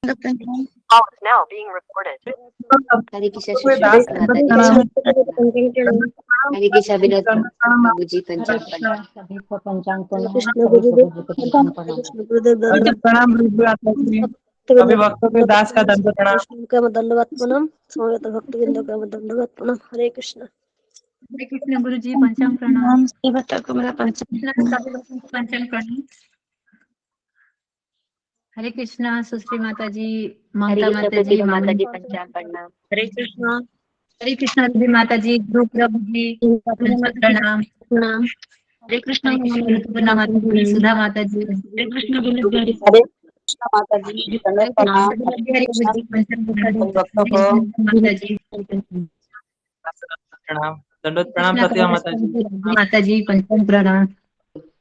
Call is now being recorded. हरे कृष्ण कोई दास सुश्री माता जी प्रणाम हरे कृष्ण विनोद प्रभु जी पंचांग प्रणाम सभी को पंचांग प्रणाम कृष्ण गुरुदेव पंचांग प्रणाम कृष्ण गुरुदेव दंडवत प्रणाम माता जी। अभी भक्तों के दास का दंडवत प्रणाम। कृष्ण का दंडवत प्रणाम। समवेत भक्तवृंद का दंडवत प्रणाम। हरे कृष्ण। हरे कृष्ण गुरु जी पंचांग प्रणाम पंचांग प्रणाम। हरे कृष्णा सुश्री माता जी हरे ममता कृष्ण माता जी प्रतिभा माता जी पंचांग प्रणाम हरे कृष्णा रुबी माता जी ध्रुव प्रभु जी पंचांग प्रणाम प्रणाम। हरे कृष्ण हरे कृष्ण ऋतुपर्णा माता जी सुधा माता जी हरे कृष्ण गुरु हरे जी कृष्ण माता जी हरे दंडवत कृष्ण प्रणाम। प्रभु जी हरे कृष्ण पंचांग प्रणाम सभी भक्तों हरे को कृष्ण माता जी प्रणाम। दंडवत प्रणाम कृष्ण प्रतिभा माता जी। माता जी पंचांग प्रणाम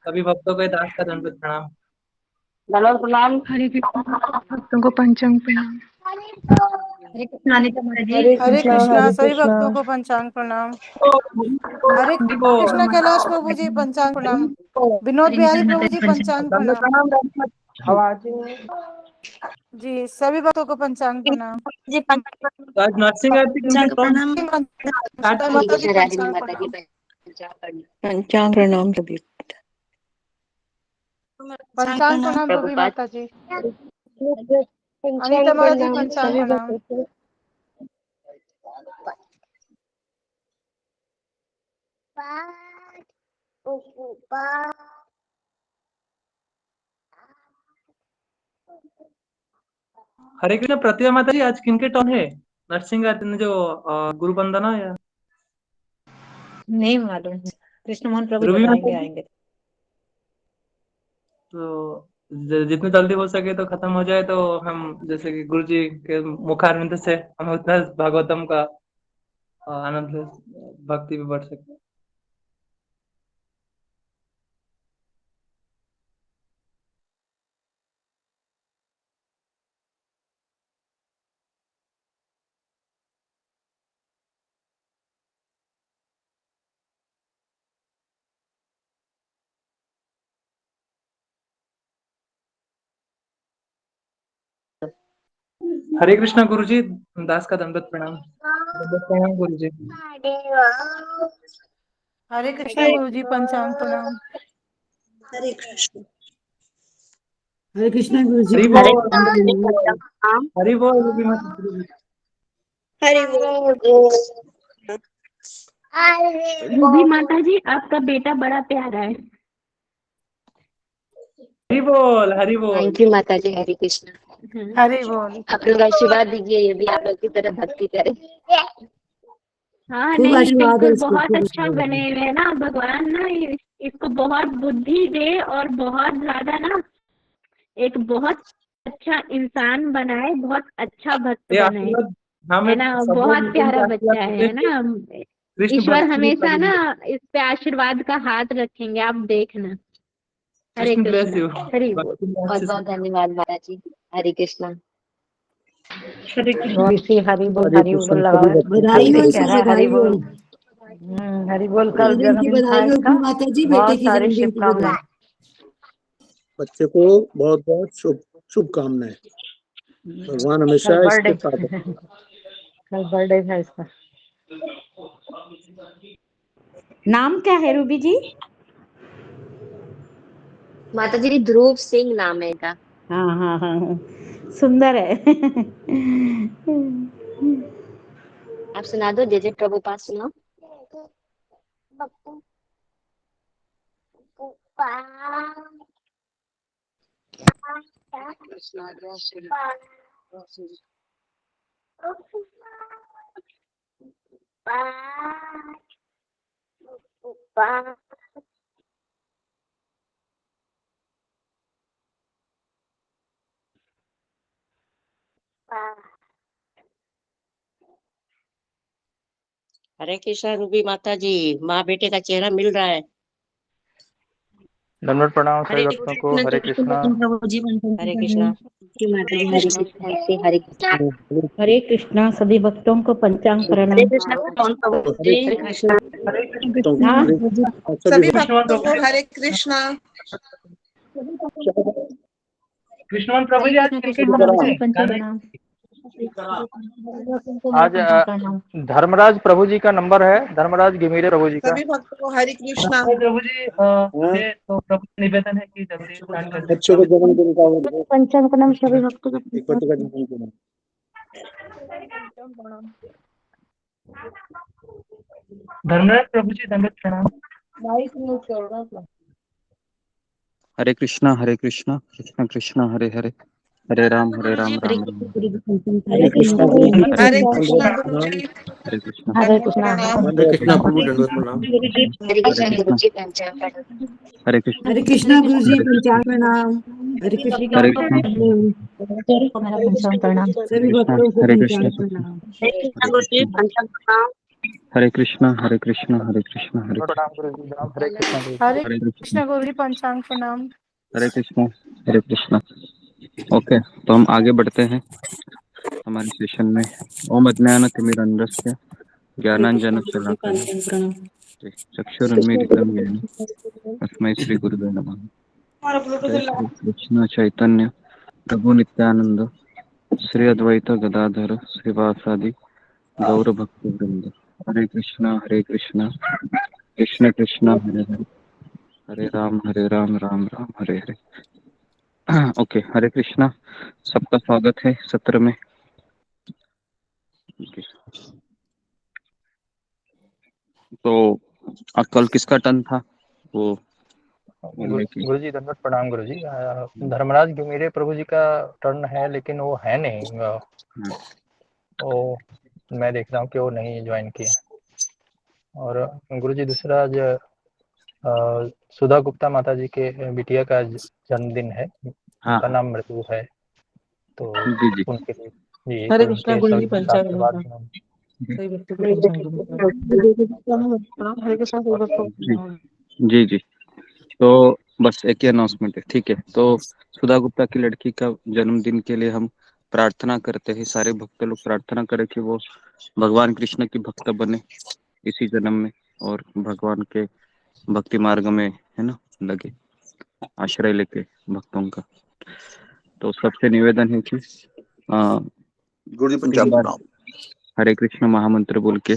सभी भक्तों के दास का दंडवत प्रणाम। दंडवत प्रणाम। हरे कृष्ण भक्तों को पंचांग प्रणाम हरे कृष्ण अनिता माता जी हरे कृष्णा सभी भक्तों को पंचांग प्रणाम। हरे कृष्णा कैलाश प्रभु जी पंचांग प्रणाम। विनोद बिहारी प्रभु जी पंचांग दंडवत प्रणाम। प्रणाम। आवाज जी सभी भक्तों को पंचांग प्रणाम। जी पंचांग आज नरसिंह आरती किनके टर्न स्टार्ट हरे माता जी कृष्ण रागिनी पंचांग माता जी प्रणाम। पंचांग प्रणाम पंचांग प्रणाम सभी पंचांग प्रणाम रूबी प्रभुपाद माता जी। अनीता पंचांग माता जी प्रणाम पंचांग सभी प्रणाम। भक्तों को। हरे कृष्ण प्रतिभा माता जी आज किनके टर्न है? नरसिंह आरती में जो गुरु वंदना या नहीं मालूम कृष्ण मोहन प्रभु रूबी माता बताएंगे जी? आएंगे तो जितनी जल्दी हो सके तो खत्म हो जाए तो हम जैसे कि गुरु जी के मुखारविंद से हम उतना भागवतम का आनंद भक्ति भी बढ़ सके। हरे कृष्णा गुरु जी दास का दंडवत प्रणाम। दंडवत प्रणाम गुरु जी। हरे कृष्णा गुरु जी पंचांग प्रणाम। हरे कृष्ण। हरे कृष्णा गुरु जी हरि हरे बोल पंचांग प्रणाम। हरि बोल रूबी माता जी। हरे बोल। रूबी माता जी आपका बेटा बड़ा प्यारा है। हरि बोल हरि बोल। थैंक यू माता जी हरे कृष्ण हरि बोल। आप लोग आशीर्वाद दीजिए ये भी आप लोग की तरह भक्ति करे। हाँ खूब नहीं आशीर्वाद है बिल्कुल इसको, बहुत खूब अच्छा आशीर्वाद बने है। हुए हैं ना भगवान ना इसको बहुत बुद्धि दे और बहुत ज्यादा ना एक बहुत अच्छा इंसान बनाए बहुत अच्छा भक्त ये बनाए आशीर्वाद हमें है ना सब लोग बहुत मिलकर प्यारा के आशीर्वाद बच्चा देते है हैं। ना। कृष्ण ईश्वर भक्ति में हमेशा ना करेंगे। इस पे आशीर्वाद का हाथ रखेंगे आप देखना। हरे कृष्ण ब्लेस कृष्ण यू। हरि बोल। भक्ति में बहुत अच्छे से बहुत धन्यवाद माता जी हरे कृष्ण हरे कृष्ण ऋषि हरि हरे बोल कृष्ण लगा सभी हुआ है भक्तों को कल हरि से बोल कह सर रहा है हरि बधाई हो। बोल हरि बोल कल जन्मदिन की जन्मदिन था बधाई हो इसका भी माता जी, बेटे बहुत की सारी जन्मदिन की शुभकामनाएं। बधाई। बच्चे को बहुत बहुत शुभकामनाएं। भगवान कल हमेशा इसके बर्थडे साथ है। कल बर्थडे था इसका। नाम क्या है रूबी जी? माता जी ध्रुव सिंह नाम है इनका। हाँ हाँ हाँ हाँ, सुंदर है आप सुना दो जय जय प्रभुपाद सुनाओ। हरे कृष्णा रूबी माता जी माँ बेटे का चेहरा मिल रहा है। दंडवत प्रणाम सभी हरे भक्तों को हरे कृष्णा। प्रभु जी हरे कृष्णा। माता हरे जी हरे कृष्णा। कृष्ण से हरे कृष्ण हरे कृष्णा सभी भक्तों को पंचांग हरे प्रणाम। कृष्णा प्रभु हरे जी। हरे कृष्ण तो हाँ सभी सभी भक्तों को हरे कृष्णा। कृष्णमन प्रभु जी आज किनके जन्म है? गाने आज धर्मराज प्रभु जी का नंबर है, धर्मराज गिमीरे प्रभु जी का। सभी भक्तों को हरे कृष्णा। प्रभु जी से तो प्रभु से निवेदन है कि जल्दी स्टार्ट कर दें। बच्चों को जन्मदिन का पंचांग प्रणाम सभी भक्तों को एक बच्चे का जन्मदिन धर्मराज प्रभु जी दंडवत प्रणाम। हरे कृष्णा कृष्ण कृष्ण हरे हरे, हरे राम राम राम हरे कृष्णा हरे कृष्णा गुरु जी हरे कृष्णा हरे कृष्णा प्रणाम। हरे कृष्णा प्रभु दंडवत प्रणाम। हरे कृष्ण गुरु जी पंचांग प्रणाम। हरे कृष्ण हरे कृष्णा गुरु जी पंचांग प्रणाम। हरे कृष्णा हरे कृष्ण मेरा पंचांग प्रणाम। सभी भक्तों को हरे पंचांग कृष्ण प्रणाम। हरे कृष्ण हरे कृष्ण हरे कृष्ण हरे प्रणाम गुरु जी, राम हरे कृष्ण गुरु जी। हरे हरे कृष्ण कृष्णा गुरु जी पंचांग प्रणाम। हरे कृष्ण हरे कृष्ण। ओके, तो हम आगे बढ़ते हैं हमारे सेशन में। ओम अज्ञानतिमिरन्धस्य ज्ञानांजन शलाकया चक्षुरुन्मीलितं येन तस्मै श्री गुरुवे नमः। जय श्री कृष्ण चैतन्य प्रभु नित्यानंद श्री अद्वैत गदाधर श्रीवासादि गौर भक्त वृंद। हरे कृष्णा कृष्ण कृष्ण हरे हरे, हरे राम राम राम हरे हरे। ओके, हरे कृष्णा, सबका स्वागत है सत्र में। Okay. तो कल किसका टर्न था वो बोलने की? गुरु जी दंडवत प्रणाम गुरु जी। धर्मराज गिमीरे प्रभु जी का टर्न है, लेकिन वो है नहीं। वो मैं देख रहा हूँ कि वो नहीं ज्वाइन किए। और गुरु जी दूसरा जो सुधा गुप्ता माता जी के बिटिया का जन्मदिन है, हाँ उनका नाम मृत्यु है, तो जी जी उनके लिए जी, हरे तो कृष्णा उनके गुरु जी सभी पंचांग आशीर्वाद प्रणाम। सभी भक्तों को पंचांग प्रणाम। हरे कृष्णा सभी भक्तों को जी प्रणाम। जी जी। तो बस एक ही अनाउंसमेंट है, ठीक है। तो सुधा गुप्ता की लड़की का जन्मदिन के लिए हम प्रार्थना करते हैं, सारे भक्त लोग प्रार्थना करें कि वो भगवान कृष्ण की भक्त बने इसी जन्म में और भगवान के भक्ति मार्ग में, है ना, लगे, आश्रय लेके भक्तों का। तो सबसे निवेदन है कि गुरु जी एक पंचांग बार प्रणाम। हरे कृष्ण महामंत्र बोल के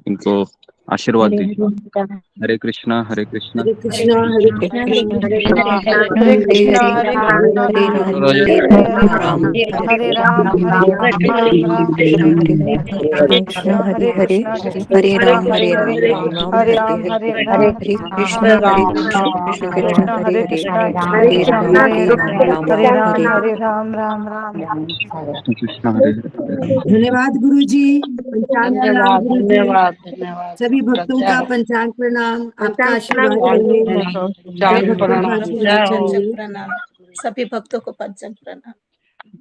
इनको आशीर्वाद दीजिए। हरे कृष्णा हरे कृष्णा हरे कृष्ण कृष्ण हरे हरे कृष्णा हरे कृष्णा हरे राम राम राम हरे हरे कृष्णा हरे कृष्णा कृष्ण राम हरे हरे हरे राम हरे राम हरे कृष्ण कृष्ण हरे हरे राम राम राम। कृष्ण हरे हरे। धन्यवाद गुरु जी। पंचांग प्रणाम गुरु जी। धन्यवाद। सभी भक्तों का पंचांग प्रणाम। आपका आशीर्वाद चाहिए, सब भक्तों का आशीर्वाद चाहिए। प्रणाम सभी भक्तों को पंचांग प्रणाम।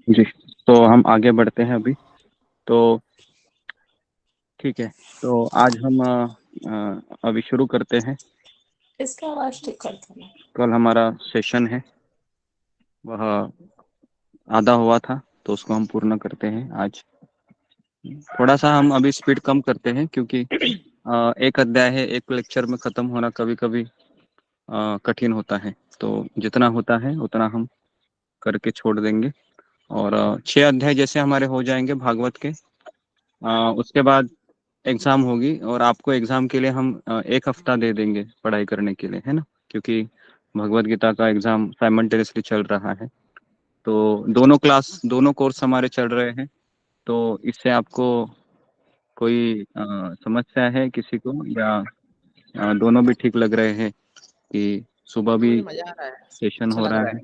जी, तो हम आगे बढ़ते हैं अभी। तो ठीक है, तो आज हम अभी शुरू करते हैं। इसका आवाज ठीक करते हैं। कल हमारा सेशन है वह आधा हुआ था, तो उसको हम पूर्ण करते हैं आज। थोड़ा सा हम अभी स्पीड कम करते हैं क्योंकि एक अध्याय है, एक लेक्चर में खत्म होना कभी कभी कठिन होता है। तो जितना होता है उतना हम करके छोड़ देंगे। और 6 अध्याय जैसे हमारे हो जाएंगे भागवत के, उसके बाद एग्जाम होगी और आपको एग्जाम के लिए हम 1 हफ्ता दे देंगे पढ़ाई करने के लिए, है ना, क्योंकि भगवत गीता का एग्जाम साइमल्टेनियसली चल रहा है। तो दोनों कोर्स हमारे चल रहे हैं। तो इससे आपको कोई समस्या है किसी को, या दोनों भी ठीक लग रहे हैं कि सुबह भी सेशन हो रहा है,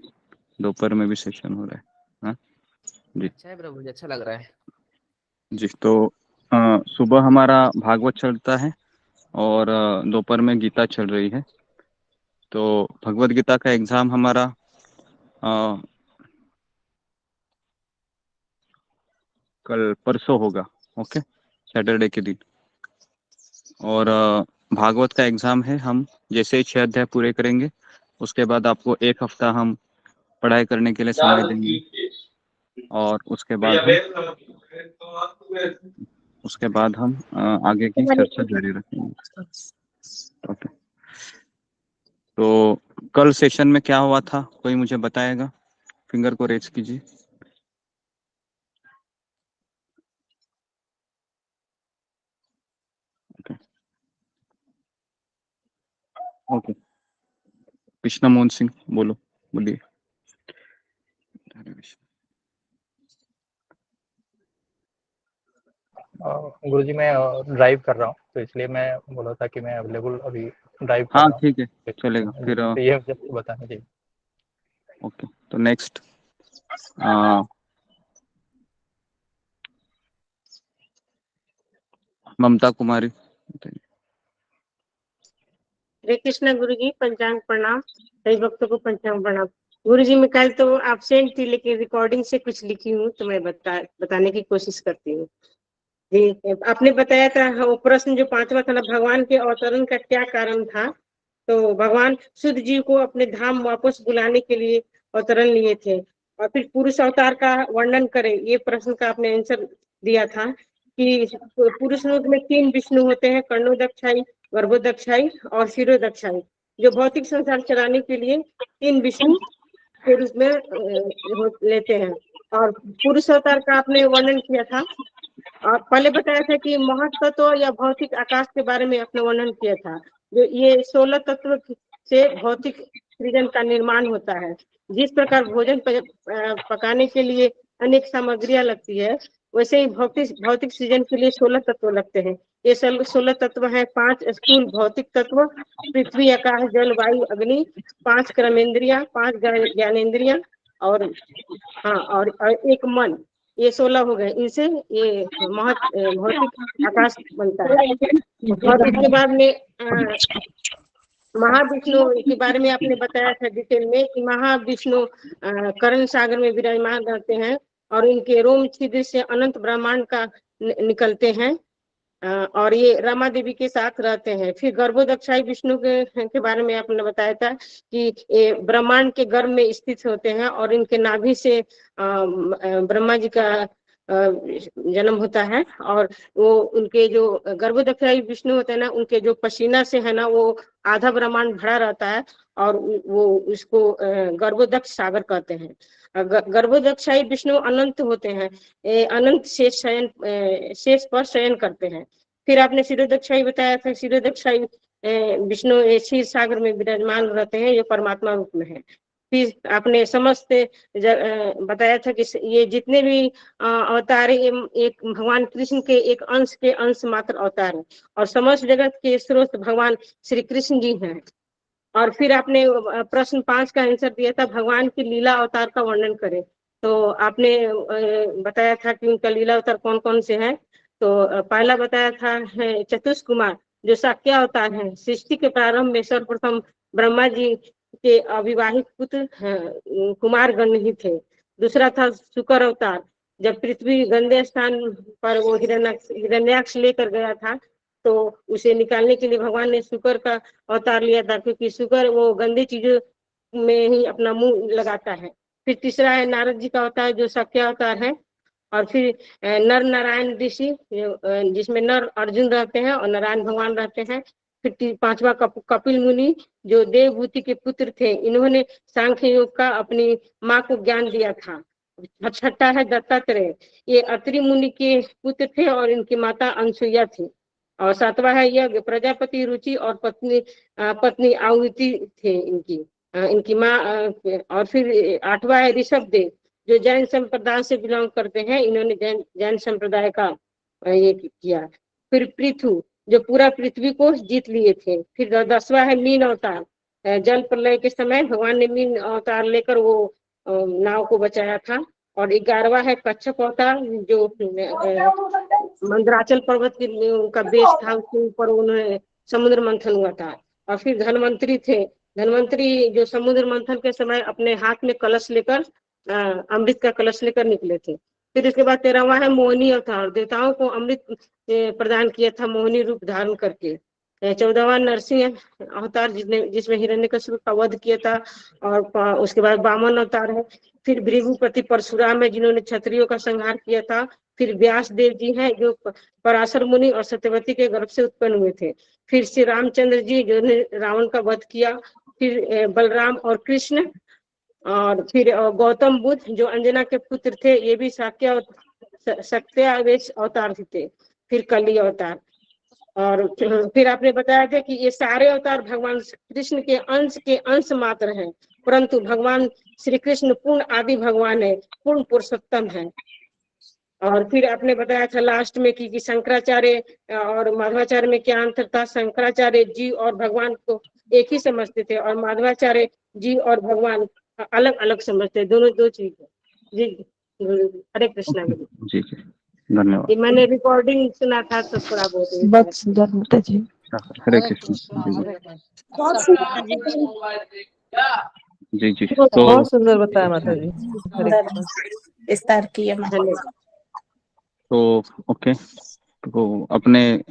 दोपहर में भी सेशन हो रहा है? हाँ जी, अच्छा है प्रभु जी, अच्छा लग रहा है जी। तो सुबह हमारा भागवत चलता है और दोपहर में गीता चल रही है। तो भगवत गीता का एग्जाम हमारा कल परसों होगा, ओके, सैटरडे के दिन। और भागवत का एग्जाम है, हम जैसे ही 6 अध्याय पूरे करेंगे उसके बाद आपको 1 हफ्ता हम पढ़ाई करने के लिए समय देंगे। और उसके बाद हम आगे की चर्चा जारी रखेंगे। ओके, तो कल सेशन में क्या हुआ था, कोई मुझे बताएगा? फिंगर को रेज कीजिए। ओके, कृष्णा मोहन सिंह बोलो, बोलिए। गुरुजी मैं ड्राइव कर रहा हूँ, तो इसलिए मैं बोला था कि मैं अवेलेबल अभी ड्राइव कर हाँ रहा हूँ। ठीक है, चलेगा फिर। तो ये जस्ट बताना चाहिए। ओके, तो नेक्स्ट ममता कुमारी। हरे कृष्णा गुरु जी, पंचांग प्रणाम। सभी भक्तों को पंचांग प्रणाम। गुरु जी मैं कल तो एब्सेंट थी, लेकिन रिकॉर्डिंग से कुछ लिखी हूँ, तो मैं बताने की कोशिश करती हूँ। जी, आपने बताया था वो प्रश्न जो 5वां था ना, भगवान के अवतरण का क्या कारण था। तो भगवान शुद्ध जीव को अपने धाम वापस बुलाने के लिए अवतरण लिए थे। और फिर पुरुष अवतार का वर्णन करें, ये प्रश्न का आपने आंसर दिया था कि पुरुष रूप में 3 विष्णु होते हैं, कर्णोदक्षाई, गर्भोदक्षाई और शिरोदक्षाई। जो भौतिक संसार चलाने के लिए 3 विष्णु के रूप में लेते हैं। और पुरुष अवतार का आपने वर्णन किया था, और पहले बताया था कि महत्तत्व या भौतिक आकाश के बारे में आपने वर्णन किया था। जो ये 16 तत्व से भौतिक सृजन का निर्माण होता है। जिस प्रकार भोजन पकाने के लिए अनेक सामग्रियां लगती है, वैसे ही भौतिक सृजन के लिए 16 तत्व लगते हैं। ये 16 तत्व है: 5 स्थूल भौतिक तत्व, पृथ्वी, आकाश, जल, वायु, अग्नि, 5 कर्मेंद्रियां, 5 ज्ञानेंद्रियां, और हाँ और 1 मन। ये 16 हो गए। इनसे ये भौतिक आकाश बनता है। और इसके बाद में महाविष्णु के बारे में आपने बताया था डिटेल में कि महाविष्णु कर्ण सागर में विराजमान रहते हैं, और इनके रोम छिद्र से अनंत ब्रह्मांड का निकलते हैं। और ये रमा देवी के साथ रहते हैं। फिर गर्भोदक्षाई विष्णु के बारे में आपने बताया था कि ये ब्रह्मांड के गर्भ में स्थित होते हैं, और इनके नाभि से ब्रह्मा जी का जन्म होता है। और वो उनके जो गर्भोदक्षाई विष्णु होते हैं ना, उनके जो पसीना से है ना, वो आधा ब्रह्मांड भरा रहता है, और वो उसको गर्भोदक्ष सागर कहते हैं। गर्भोदक्षाई विष्णु अनंत होते हैं, अनंत शेष पर शयन करते हैं। फिर आपने शिरोदक्षाई बताया था, शिरोदक्षाई विष्णु क्षीर सागर में विराजमान रहते हैं, ये परमात्मा रूप में है। फिर आपने समस्त बताया था कि ये जितने भी अवतार एक भगवान कृष्ण के एक अंश मात्र अवतार है, और समस्त जगत के स्रोत भगवान श्री कृष्ण जी हैं। और फिर आपने प्रश्न 5 का आंसर दिया था, भगवान की लीला अवतार का वर्णन करें। तो आपने बताया था कि उनका लीला अवतार कौन कौन से हैं। तो पहला बताया था चतुष कुमार, जो शाक्य अवतार है। सृष्टि के प्रारंभ में सर्वप्रथम ब्रह्मा जी के अविवाहित पुत्र कुमार गण ही थे। दूसरा था शुक्र अवतार, जब पृथ्वी गंदे स्थान पर वो हिरण्याक्ष लेकर गया था, तो उसे निकालने के लिए भगवान ने शुक्र का अवतार लिया था, क्योंकि शुक्र वो गंदी चीजों में ही अपना मुंह लगाता है। फिर तीसरा है नारद जी का अवतार, जो शाक्य अवतार है। और फिर नर नारायण ऋषि, जिसमें नर अर्जुन रहते हैं और नारायण भगवान रहते हैं। फिर 5वां कपिल मुनि, जो देवभूति के पुत्र थे। इन्होंने सांख्य योग का अपनी माँ को ज्ञान दिया था। 6ठा है दत्तात्रेय, ये अत्रि मुनि के पुत्र थे, और इनकी माता अनसुईया थी। और 7वां है यज्ञ, प्रजापति रुचि और पत्नी आहुति थे इनकी माँ। और फिर 8वां है ऋषभ देव, जो जैन संप्रदाय से बिलोंग करते हैं। इन्होंने जैन संप्रदाय का ये किया। फिर पृथु, जो पूरा पृथ्वी को जीत लिए थे। फिर 10वां है मीन अवतार, जल प्रलय के समय भगवान ने मीन अवतार लेकर वो नाव को बचाया था। और 11वां है कच्छप अवतार, जो मंदराचल पर्वत के उनका बेस था, उसके ऊपर उन्होंने समुद्र मंथन हुआ था। और फिर धनवंतरी थे, धनवंतरी जो समुद्र मंथन के समय अपने हाथ में कलश लेकर अमृत का कलश लेकर निकले थे। फिर इसके बाद 13वां है मोहिनी अवतार, देवताओं को अमृत प्रदान किया था मोहिनी रूप धारण करके। 14वां नरसिंह अवतार, जिसमें हिरण्यकशिपु का वध किया था। और उसके बाद वामन अवतार है। फिर भृगुपति परशुराम है, जिन्होंने क्षत्रियों का संहार किया था। फिर व्यास देव जी हैं, जो पराशर मुनि और सत्यवती के गर्भ से उत्पन्न हुए थे। फिर श्री रामचंद्र जी, जिन्होंने रावण का वध किया। फिर बलराम और कृष्ण, और फिर गौतम बुद्ध जो अंजना के पुत्र थे, ये भी सत्यावेश अवतार थे। फिर कली अवतार। और फिर आपने बताया था कि ये सारे अवतार भगवान कृष्ण के अंश मात्र हैं, परंतु भगवान श्री कृष्ण पूर्ण आदि भगवान है, पूर्ण पुरुषोत्तम है। और फिर आपने बताया था लास्ट में कि शंकराचार्य और माधवाचार्य में क्या अंतर था। शंकराचार्य जी और भगवान को एक ही समझते थे, और माधवाचार्य जी और भगवान अलग अलग समझते, दोनों दो चीज है। जी हरे कृष्णा। जी जी धन्यवाद। ये मैंने रिकॉर्डिंग सुना था तो थोड़ा बहुत बहुत सुंदर माता जी। हरे कृष्ण। बहुत सुंदर जी। जी जी तो बहुत सुंदर बताया माता जी। हरे सुंदर कृष्ण। विस्तार किया माता जी। तो ओके, तो अपने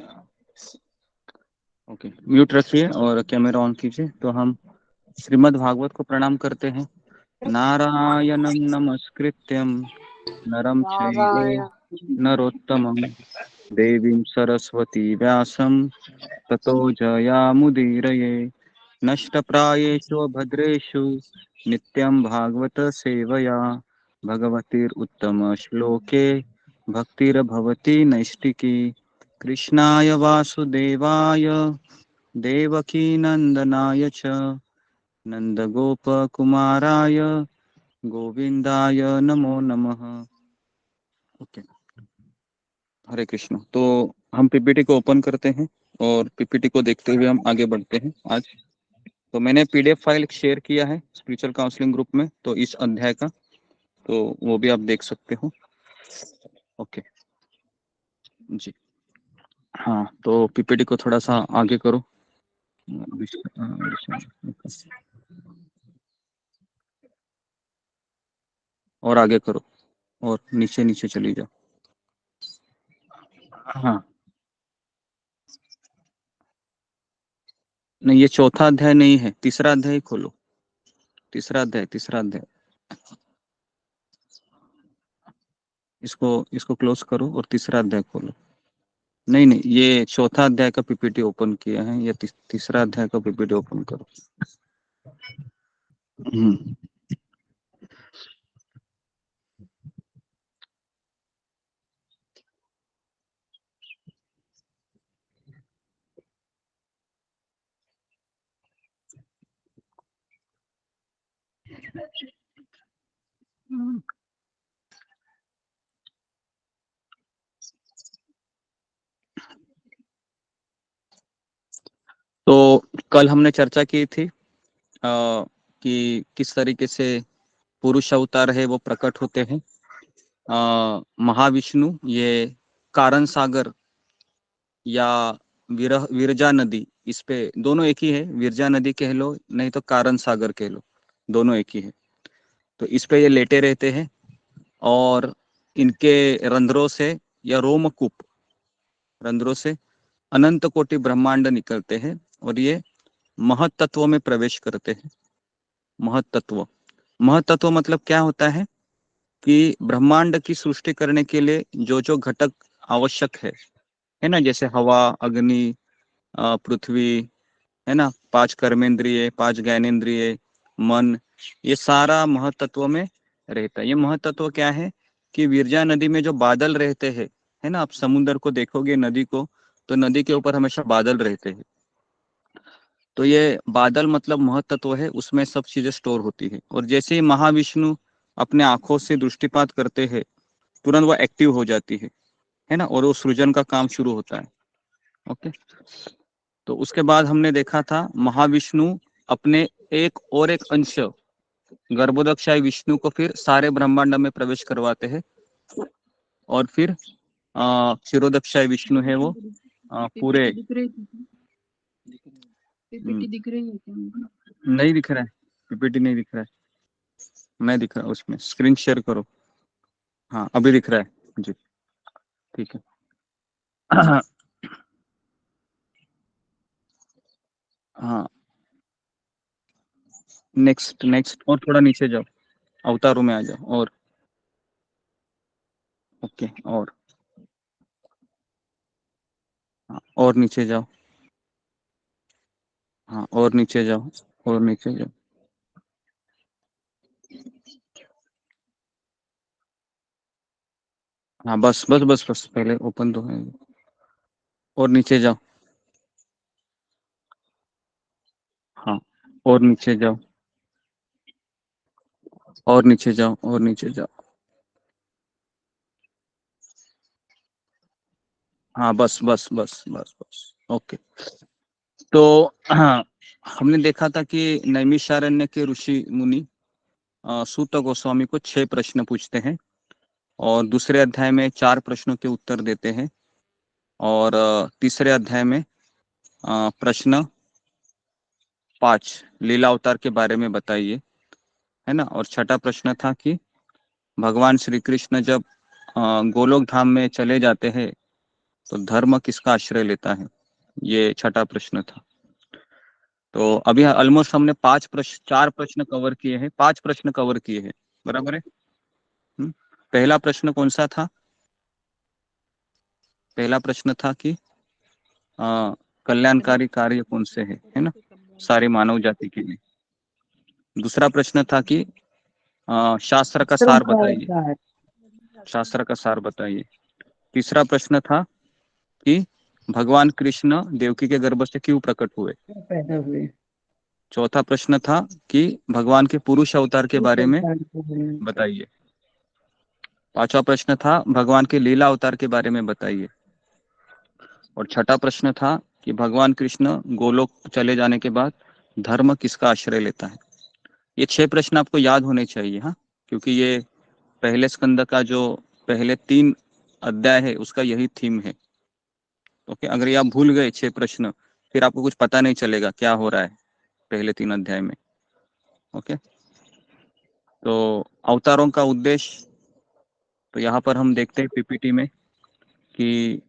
ओके म्यूट रखिए और कैमरा ऑन कीजिए। तो हम श्रीमद् भागवत को प्रणाम करते हैं। नारायणं नमस्कृत्यं नरं चैव नरोत्तमं देवीं सरस्वती व्यासं ततो जयामुदीरये। नष्टप्रायेषु भद्रेषु नित्यं भागवत सेवया भगवतीरुत्तमश्लोके भक्तिर्भवति नैष्टिकी। कृष्णाय वासुदेवाय देवकीनन्दनाय च नन्दगोपकुमाराय गोविंदाय नमो नमः। ओके हरे कृष्ण। तो हम पीपीटी को ओपन करते हैं और पीपीटी को देखते हुए हम आगे बढ़ते हैं। आज तो मैंने पीडीएफ फाइल शेयर किया है स्पिरिचुअल काउंसलिंग ग्रुप में, तो इस अध्याय का, तो वो भी आप देख सकते हो। ओके जी हाँ, तो पीपीटी को थोड़ा सा आगे करो और आगे करो और नीचे नीचे चली जाओ। हाँ नहीं, ये चौथा अध्याय नहीं है, तीसरा अध्याय खोलो। तीसरा अध्याय इसको क्लोज करो और तीसरा अध्याय खोलो। नहीं नहीं, ये चौथा अध्याय का पीपीटी ओपन किया है, ये तीसरा अध्याय का पीपीटी ओपन करो। तो कल हमने चर्चा की थी कि किस तरीके से पुरुष अवतार है वो प्रकट होते हैं। महाविष्णु ये कारण सागर या विरजा नदी, इस पे दोनों एक ही है, विरजा नदी कह लो नहीं तो कारण सागर कह लो, दोनों एक ही है। तो इस पे ये लेटे रहते हैं और इनके रंध्रों से या रोमकूप रंध्रों से अनंत कोटि ब्रह्मांड निकलते हैं और ये महत तत्वों में प्रवेश करते हैं। महत तत्व मतलब क्या होता है कि ब्रह्मांड की सृष्टि करने के लिए जो जो घटक आवश्यक है ना, जैसे हवा, अग्नि, पृथ्वी, है ना, 5 कर्मेंद्रिय, 5 ज्ञानेंद्रिय, मन, ये सारा महतत्व में रहता है। ये महतत्व क्या है कि विरजा नदी में जो बादल रहते हैं, है ना, आप समुद्र को देखोगे, नदी को, तो नदी के ऊपर हमेशा बादल रहते हैं। तो ये बादल मतलब महतत्व है, उसमें सब चीजें स्टोर होती है। और जैसे ही महाविष्णु अपने आंखों से दृष्टिपात करते हैं, तुरंत वो एक्टिव हो जाती है ना, और वो सृजन का काम शुरू होता है। ओके, तो उसके बाद हमने देखा था महाविष्णु अपने एक अंश गर्भोदक्षाय विष्णु को फिर सारे ब्रह्मांड में प्रवेश करवाते हैं। और फिर क्षीरोदक्षाय विष्णु है वो पूरे पीपीटी दिख रही है क्या? नहीं दिख रहा है, पीपीटी नहीं दिख रहा है, मैं दिख रहा है उसमें, स्क्रीन शेयर करो। हाँ अभी दिख रहा है जी, ठीक है। हाँ नेक्स्ट और थोड़ा नीचे जाओ, अवतारों में आ जाओ। और ओके, और नीचे जाओ। हाँ और नीचे जाओ, और नीचे जाओ। हाँ बस बस बस बस, पहले ओपन तो है। और नीचे जाओ। हाँ, और नीचे जाओ, और नीचे जाओ, और नीचे जाओ। हाँ बस बस बस बस बस, ओके। तो हाँ, हमने देखा था कि नैमिषारण्य के ऋषि मुनि सूत गोस्वामी को 6 प्रश्न पूछते हैं और दूसरे अध्याय में 4 प्रश्नों के उत्तर देते हैं, और तीसरे अध्याय में प्रश्न 5 लीला अवतार के बारे में बताइए, है ना। और छठा प्रश्न था कि भगवान श्री कृष्ण जब गोलोक धाम में चले जाते हैं तो धर्म किसका आश्रय लेता है, ये छठा प्रश्न था। तो अभी ऑलमोस्ट हमने 4 प्रश्न कवर किए हैं, 5 प्रश्न कवर किए हैं, बराबर है। पहला प्रश्न कौन सा था? पहला प्रश्न था कि कल्याणकारी कार्य कौन से है ना, सारी मानव जाति के लिए। दूसरा प्रश्न था कि शास्त्र का सार बताइए, शास्त्र का सार बताइए। तीसरा प्रश्न था कि भगवान कृष्ण देवकी के गर्भ से क्यों प्रकट हुए, पैदा हुए। चौथा प्रश्न था कि भगवान के पुरुष अवतार के बारे में बताइए। पांचवा प्रश्न था भगवान के लीला अवतार के बारे में बताइए। और छठा प्रश्न था कि भगवान कृष्ण गोलोक चले जाने के बाद धर्म किसका आश्रय लेता है। ये 6 प्रश्न आपको याद होने चाहिए, हाँ, क्योंकि ये पहले स्कंद का जो पहले 3 अध्याय है उसका यही थीम है। ओके, अगर ये आप भूल गए 6 प्रश्न, फिर आपको कुछ पता नहीं चलेगा क्या हो रहा है पहले 3 अध्याय में। ओके, तो अवतारों का उद्देश्य, तो यहाँ पर हम देखते हैं पीपीटी में कि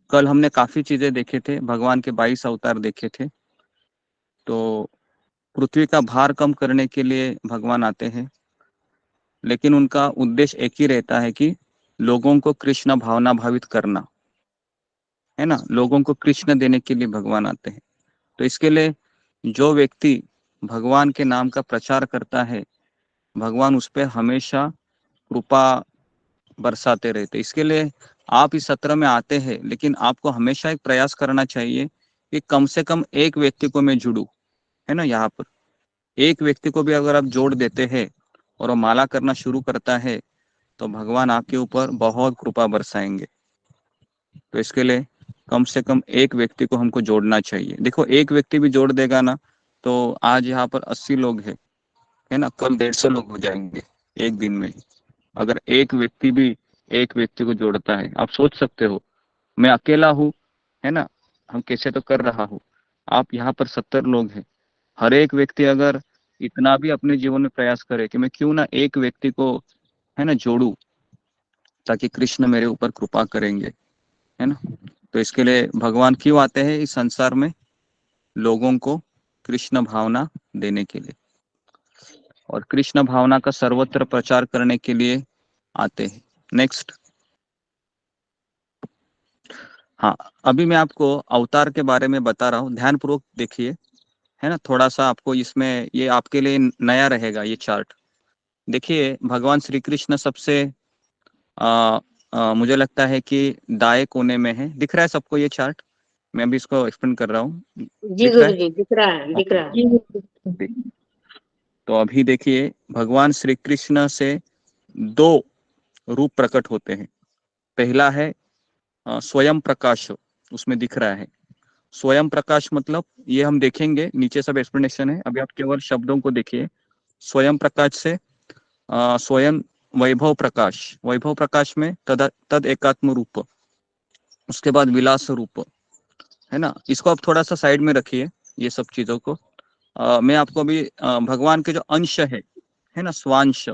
कल हमने काफी चीजें देखे थे, भगवान के 22 अवतार देखे थे। तो पृथ्वी का भार कम करने के लिए भगवान आते हैं, लेकिन उनका उद्देश्य एक ही रहता है कि लोगों को कृष्ण भावना भावित करना, है ना। लोगों को कृष्ण देने के लिए भगवान आते हैं। तो इसके लिए जो व्यक्ति भगवान के नाम का प्रचार करता है, भगवान उस पर हमेशा कृपा बरसाते रहते। इसके लिए आप इस सत्र में आते हैं, लेकिन आपको हमेशा एक प्रयास करना चाहिए कि कम से कम एक व्यक्ति को मैं जुड़ूं, है ना। यहाँ पर एक व्यक्ति को भी अगर आप जोड़ देते हैं और वो माला करना शुरू करता है तो भगवान आपके ऊपर बहुत कृपा बरसाएंगे। तो इसके लिए कम से कम एक व्यक्ति को हमको जोड़ना चाहिए। देखो, एक व्यक्ति भी जोड़ देगा ना, तो आज यहाँ पर 80 लोग हैं, है ना, कल 150 लोग हो जाएंगे एक दिन में। अगर एक व्यक्ति भी एक व्यक्ति को जोड़ता है, आप सोच सकते हो मैं अकेला हूँ, है ना, हम कैसे तो कर रहा हूँ। आप यहाँ पर 70 लोग हैं, हर एक व्यक्ति अगर इतना भी अपने जीवन में प्रयास करे कि मैं क्यों ना एक व्यक्ति को, है ना, जोड़ू, ताकि कृष्ण मेरे ऊपर कृपा करेंगे, है ना। तो इसके लिए भगवान क्यों आते हैं इस संसार में? लोगों को कृष्ण भावना देने के लिए, और कृष्ण भावना का सर्वत्र प्रचार करने के लिए आते हैं। नेक्स्ट। हाँ, अभी मैं आपको अवतार के बारे में बता रहा हूँ, ध्यानपूर्वक देखिए, है ना। थोड़ा सा आपको इसमें, ये आपके लिए नया रहेगा ये चार्ट। देखिए, भगवान श्री कृष्ण सबसे मुझे लगता है कि दाएं कोने में है। दिख रहा है सबको ये चार्ट? मैं भी इसको एक्सप्लेन कर रहा हूँ। जी गुरुजी, दिख रहा है, दिख रहा है। तो अभी देखिए, भगवान श्री कृष्ण से 2 रूप प्रकट होते हैं। पहला है स्वयं प्रकाश, उसमें दिख रहा है स्वयं प्रकाश, मतलब ये हम देखेंगे, नीचे सब एक्सप्लेनेशन है, अभी आप केवल शब्दों को देखिए। स्वयं प्रकाश से स्वयं वैभव प्रकाश, वैभव प्रकाश में तद एकात्म रूप, उसके बाद विलास रूप, है ना। इसको आप थोड़ा सा साइड में रखिए, ये सब चीजों को। मैं आपको अभी भगवान के जो अंश है ना, स्वांश,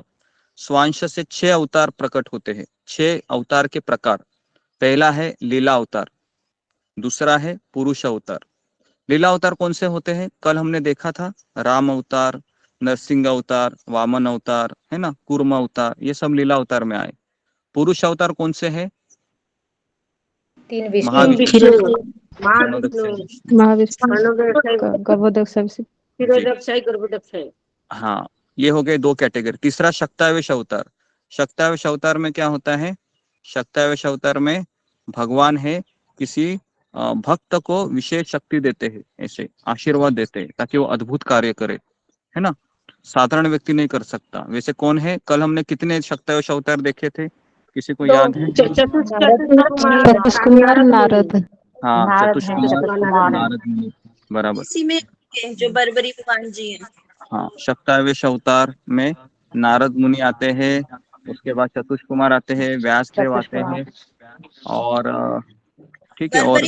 स्वांश से 6 अवतार प्रकट होते हैं, 6 अवतार के प्रकार। पहला है लीला अवतार, दूसरा है पुरुष अवतार। लीला अवतार कौन से होते हैं? कल हमने देखा था, राम अवतार, नरसिंह अवतार, वामन अवतार, है ना, कूर्म अवतार, ये सब लीला अवतार में आए। पुरुष अवतार कौन से हैं? 3 विष्णु, महाविष्णु, गर्भोदक्षाई। हाँ, ये हो गए 2 कैटेगरी। तीसरा शक्तावेश अवतार। शक्तावेश अवतार में क्या होता है? शक्तावेश अवतार में भगवान है किसी भक्त को विशेष शक्ति देते हैं, ऐसे आशीर्वाद देते हैं ताकि वो अद्भुत कार्य करे, है ना। साधारण व्यक्ति नहीं कर सकता। वैसे कौन है? कल हमने कितने शक्तावेश अवतार देखे थे, किसी को याद है? चतुष कुमार नारद। हाँ, चतुष्कुमार नारद मुनि, बराबर। इसी में जो बरबरी भगवान जी हैं। हाँ, शक्तावेश अवतार में नारद मुनि आते हैं, उसके बाद चतुष्कुमार आते हैं, व्यास देव आते हैं, और ठीक है, और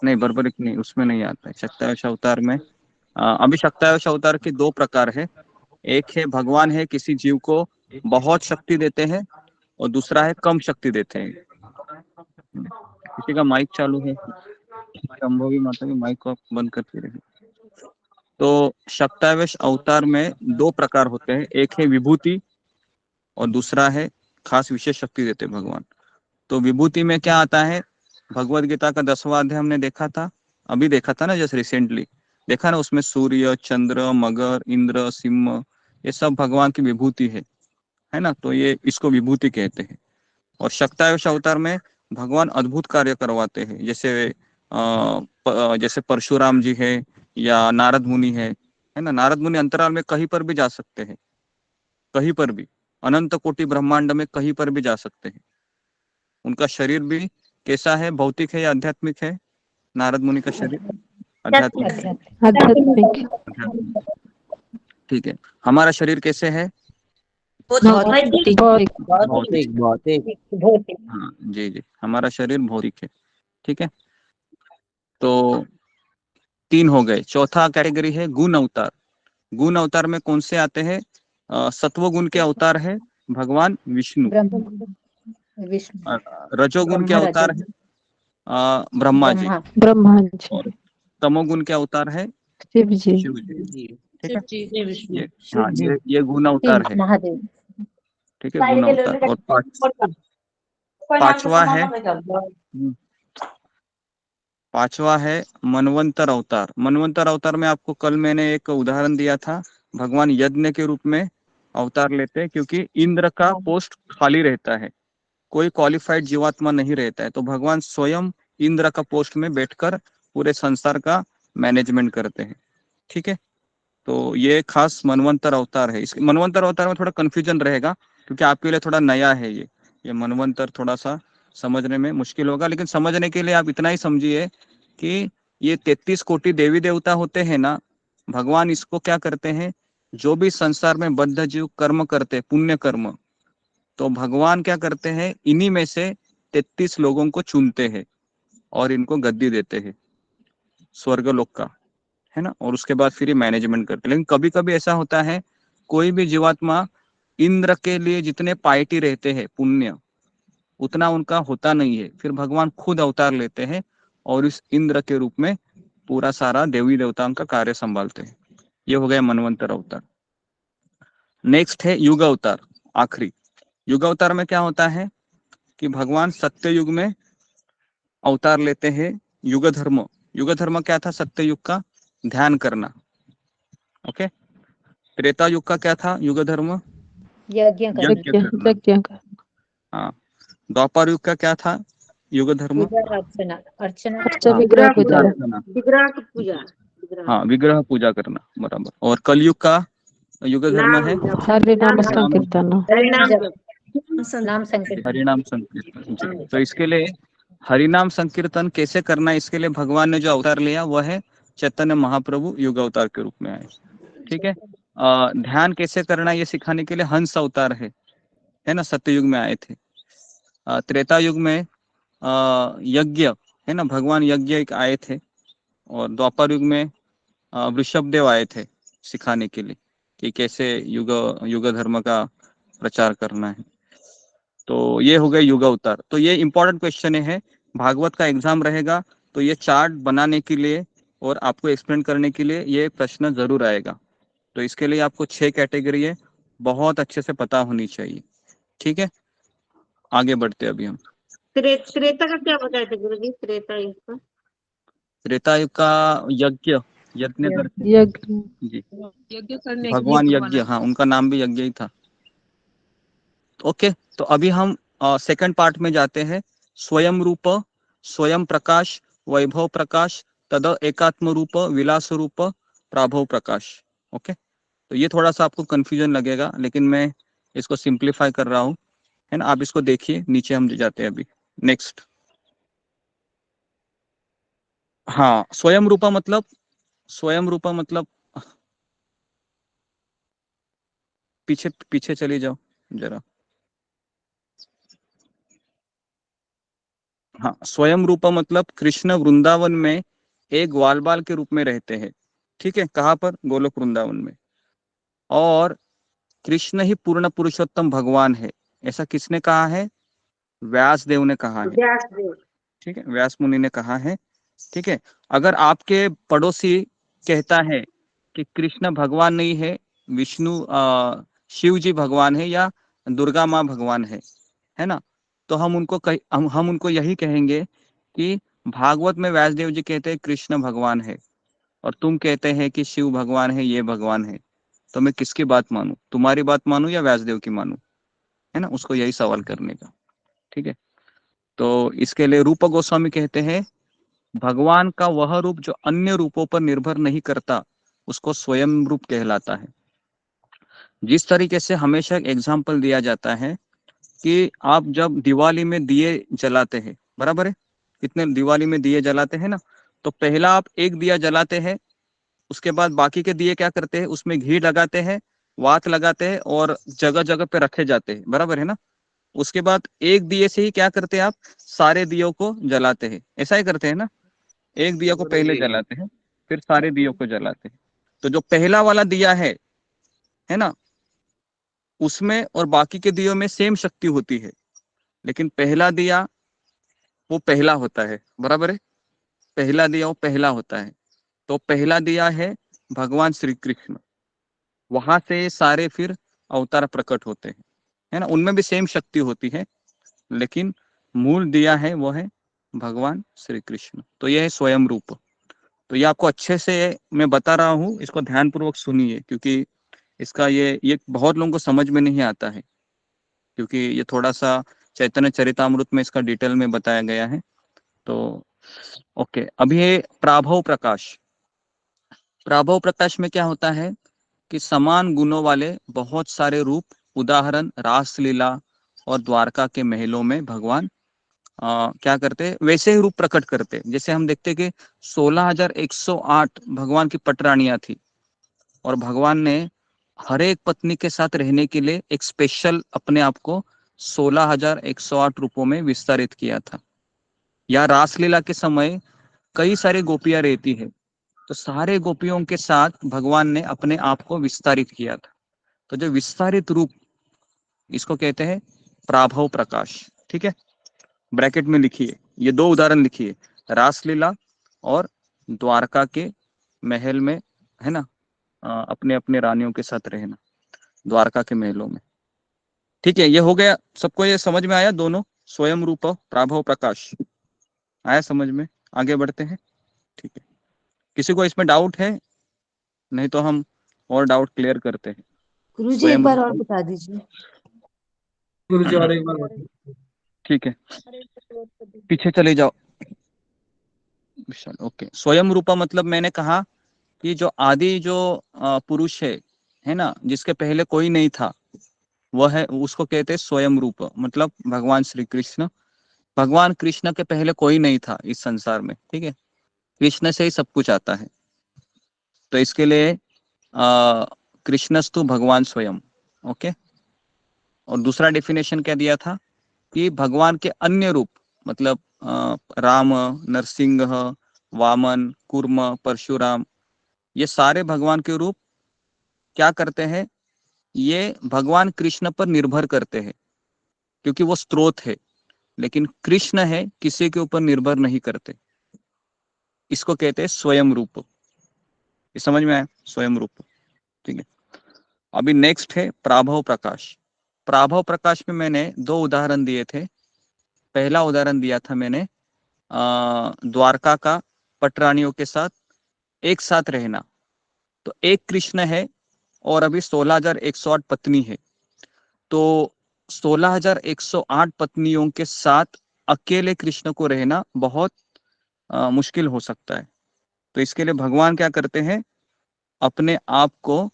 नहीं बर्बरिक नहीं, उसमें नहीं आता है शक्तावेश अवतार में। अभी शक्तावेश अवतार के दो प्रकार है। एक है भगवान है किसी जीव को बहुत शक्ति देते हैं, और दूसरा है कम शक्ति देते हैं। किसी का माइक चालू है? संभवी माता की माइक को आप बंद करके रहिए। तो शक्तावेश अवतार में दो प्रकार होते हैं, एक है विभूति और दूसरा है खास विशेष शक्ति देते भगवान। तो विभूति में क्या आता है? भगवत गीता का 10वां अध्याय हमने देखा था, अभी देखा था ना, जैसे रिसेंटली देखा ना, उसमें सूर्य, चंद्र, मगर, इंद्र, सिंह, ये सब भगवान की विभूति है ना। तो ये इसको विभूति कहते हैं। और शक्तावेश अवतार में भगवान अद्भुत कार्य करवाते हैं, जैसे परशुराम जी है या नारद मुनि है ना। नारद मुनि अंतराल में कहीं पर भी जा सकते हैं, कहीं पर भी, अनंत कोटि ब्रह्मांड में कहीं पर भी जा सकते हैं। उनका शरीर भी कैसा है? भौतिक है या आध्यात्मिक है? नारद मुनि का शरीर आध्यात्मिक। ठीक है, हमारा शरीर कैसे है? भौतिक। हाँ जी जी, हमारा शरीर भौतिक है। ठीक है, तो 3 हो गए। चौथा कैटेगरी है गुण अवतार। गुण अवतार में कौन से आते हैं? सत्व गुण के अवतार है भगवान विष्णु। रजोगुण के अवतार है ब्रह्मा जी। और तमोगुण के अवतार है शिव जी। ठीक है, हाँ, ये गुण अवतार है। ठीक है, गुण अवतार। और पांचवा है मनवंतर अवतार। मनवंतर अवतार में आपको कल मैंने एक उदाहरण दिया था, भगवान यज्ञ के रूप में अवतार लेते हैं, क्योंकि इंद्र का पोस्ट खाली रहता है, कोई क्वालिफाइड जीवात्मा नहीं रहता है, तो भगवान स्वयं इंद्र का पोस्ट में बैठकर पूरे संसार का मैनेजमेंट करते हैं। ठीक है, तो ये खास मनवंतर अवतार है। इस मनवंतर अवतार में थोड़ा कंफ्यूजन रहेगा, क्योंकि आपके लिए थोड़ा नया है ये मनवंतर, थोड़ा सा समझने में मुश्किल होगा, लेकिन समझने के लिए आप इतना ही समझिए कि ये 33 कोटि देवी देवता होते हैं ना, भगवान इसको क्या करते हैं, जो भी संसार में बद्ध जीव कर्म करते, पुण्य कर्म, तो भगवान क्या करते हैं, इन्हीं में से 33 लोगों को चुनते हैं और इनको गद्दी देते हैं स्वर्ग लोक का, है ना। और उसके बाद फिर ये मैनेजमेंट करते हैं। लेकिन कभी कभी ऐसा होता है, कोई भी जीवात्मा इंद्र के लिए जितने पाइटी रहते हैं पुण्य, उतना उनका होता नहीं है, फिर भगवान खुद अवतार लेते हैं और इस इंद्र के रूप में पूरा सारा देवी देवताओं का कार्य संभालते हैं। ये हो गया मनवंतर अवतार। नेक्स्ट है युग अवतार, आखिरी। युग अवतार में क्या होता है कि भगवान सत्य युग में अवतार लेते हैं। युग धर्म क्या था? सत्य युग का ध्यान करना। ओके, त्रेता युग का क्या था? युग धर्म यज्ञ करना। हाँ, द्वापर युग का क्या था? युग धर्म हाँ, विग्रह पूजा करना, बराबर। और कलयुग का युग धर्म है हरिनाम संकीर्तन। तो इसके लिए हरिनाम संकीर्तन कैसे करना, इसके लिए भगवान ने जो अवतार लिया वह है चैतन्य महाप्रभु युग अवतार के रूप में आए। ठीक है, ध्यान कैसे करना ये सिखाने के लिए हंस अवतार है ना, सत्ययुग में आए थे। त्रेता युग में यज्ञ है ना, भगवान यज्ञ एक आए थे। और द्वापर युग में वृषभ देव आए थे सिखाने के लिए कि कैसे युग धर्म का प्रचार करना है। तो ये हो गए युग अवतार। तो ये इंपॉर्टेंट क्वेश्चन है, भागवत का एग्जाम रहेगा तो ये चार्ट बनाने के लिए और आपको एक्सप्लेन करने के लिए ये प्रश्न जरूर आएगा। तो इसके लिए आपको 6 कैटेगरी है, बहुत अच्छे से पता होनी चाहिए। ठीक है, आगे बढ़ते अभी हम। त्रेता का क्या बताए थे गुरुजी? त्रेता युग का यज्ञ जी, भगवान यज्ञ, हाँ, उनका नाम भी यज्ञ ही था। ओके, तो अभी हम सेकंड पार्ट में जाते हैं। स्वयं रूप, स्वयं प्रकाश, वैभव प्रकाश, तद एकात्म रूप, विलास रूप, प्राभव प्रकाश। ओके, तो ये थोड़ा सा आपको कंफ्यूजन लगेगा, लेकिन मैं इसको सिंप्लीफाई कर रहा हूँ, है ना। आप इसको देखिए, नीचे हम जाते हैं अभी। नेक्स्ट, हाँ, स्वयं रूपा मतलब, स्वयं रूपा मतलब, पीछे पीछे चली जाओ जरा। हाँ, स्वयं रूपा मतलब कृष्ण वृंदावन में एक ग्वाल बाल के रूप में रहते हैं, ठीक है। कहाँ पर? गोलोक वृंदावन में। और कृष्ण ही पूर्ण पुरुषोत्तम भगवान है, ऐसा किसने कहा है? व्यास देव ने कहा है, व्यासदेव। ठीक है, व्यास मुनि ने कहा है, ठीक है। अगर आपके पड़ोसी कहता है कि कृष्ण भगवान नहीं है, विष्णु शिव जी भगवान है, या दुर्गा माँ भगवान है ना, तो हम उनको यही कहेंगे कि भागवत में व्यासदेव जी कहते हैं कृष्ण भगवान है, और तुम कहते हैं कि शिव भगवान है, ये भगवान है, तो मैं किसकी बात मानूं? तुम्हारी बात मानूं या व्यासदेव की मानूं? है ना, उसको यही सवाल करने का, ठीक है। तो इसके लिए रूप गोस्वामी कहते हैं भगवान का वह रूप जो अन्य रूपों पर निर्भर नहीं करता, उसको स्वयं रूप कहलाता है। जिस तरीके से हमेशा एग्जाम्पल दिया जाता है कि आप जब दिवाली में दिए जलाते हैं, बराबर है, कितने दिवाली में दिए जलाते हैं ना, तो पहला आप एक दिया जलाते हैं, उसके बाद बाकी के दिए क्या करते हैं, उसमें घी लगाते हैं, वात लगाते हैं, और जगह जगह पे रखे जाते हैं, बराबर है ना। उसके बाद एक दिए से ही क्या करते हैं आप? सारे दियों को जलाते हैं, ऐसा ही करते हैं ना। एक दिया को पहले जलाते हैं, फिर सारे दियों को जलाते हैं। तो जो पहला वाला दिया है ना, उसमें और बाकी के दियों में सेम शक्ति होती है, लेकिन पहला दिया वो पहला होता है, बराबर है। पहला दिया वो पहला होता है, तो पहला दिया है भगवान श्री कृष्ण, वहां से सारे फिर अवतार प्रकट होते हैं, है ना। उनमें भी सेम शक्ति होती है, लेकिन मूल दिया है वो है भगवान श्री कृष्ण। तो यह है स्वयं रूप। तो ये आपको अच्छे से मैं बता रहा हूँ, इसको ध्यान पूर्वक सुनिए, क्योंकि इसका ये बहुत लोगों को समझ में नहीं आता है, क्योंकि ये थोड़ा सा चैतन्य चरितामृत में इसका डिटेल में बताया गया है। तो ओके, अभी ये प्राभव प्रकाश। प्राभव प्रकाश में क्या होता है कि समान गुणों वाले बहुत सारे रूप, उदाहरण रासलीला और द्वारका के महलों में भगवान क्या करते हैं, वैसे ही रूप प्रकट करते। जैसे हम देखते कि 16,108 भगवान की पटरानियां थी, और भगवान ने हर एक पत्नी के साथ रहने के लिए एक स्पेशल अपने आप को 16,108 रूपों में विस्तारित किया था। या रासलीला के समय कई सारी गोपियां रहती है, तो सारे गोपियों के साथ भगवान ने अपने आप को विस्तारित किया था। तो जो विस्तारित रूप, इसको कहते हैं प्राभव प्रकाश, ठीक है। ब्रैकेट में लिखिए, ये दो उदाहरण लिखिए, रासलीला और द्वारका के महल में, है ना, अपने अपने रानियों के साथ रहना, द्वारका के महलों में, ठीक है। ये हो गया, सबको ये समझ में आया? दोनों स्वयं रूप, प्राभव प्रकाश आया समझ में? आगे बढ़ते हैं, ठीक है। किसी को इसमें डाउट है? नहीं तो हम और डाउट क्लियर करते हैं। गुरुजी एक बार और बता दीजिए। गुरुजी और एक बार बताइए। ठीक है, पीछे चले जाओ। ओके, स्वयं रूपा मतलब मैंने कहा कि जो आदि जो पुरुष है ना, जिसके पहले कोई नहीं था, वह है, उसको कहते हैं स्वयं रूप, मतलब भगवान श्री कृष्ण। भगवान कृष्ण के पहले कोई नहीं था इस संसार में, ठीक है। कृष्ण से ही सब कुछ आता है, तो इसके लिए कृष्णस्तु भगवान स्वयं। ओके, और दूसरा डेफिनेशन क्या दिया था कि भगवान के अन्य रूप, मतलब राम, नरसिंह, वामन, कूर्म, परशुराम, ये सारे भगवान के रूप क्या करते हैं, ये भगवान कृष्ण पर निर्भर करते हैं, क्योंकि वो स्रोत है। लेकिन कृष्ण है, किसी के ऊपर निर्भर नहीं करते, इसको कहते हैं स्वयं रूप। ये समझ में आया? स्वयं रूप, ठीक है। अभी नेक्स्ट है प्राभव प्रकाश। प्राभव प्रकाश में मैंने दो उदाहरण दिए थे। पहला उदाहरण दिया था मैंने द्वारका का पटरानियों के साथ एक साथ रहना। तो एक कृष्ण है और अभी 16,108 पत्नी है, तो 16,108 पत्नियों के साथ अकेले कृष्ण को रहना बहुत मुश्किल हो सकता है। तो इसके लिए भगवान क्या करते हैं, अपने आप को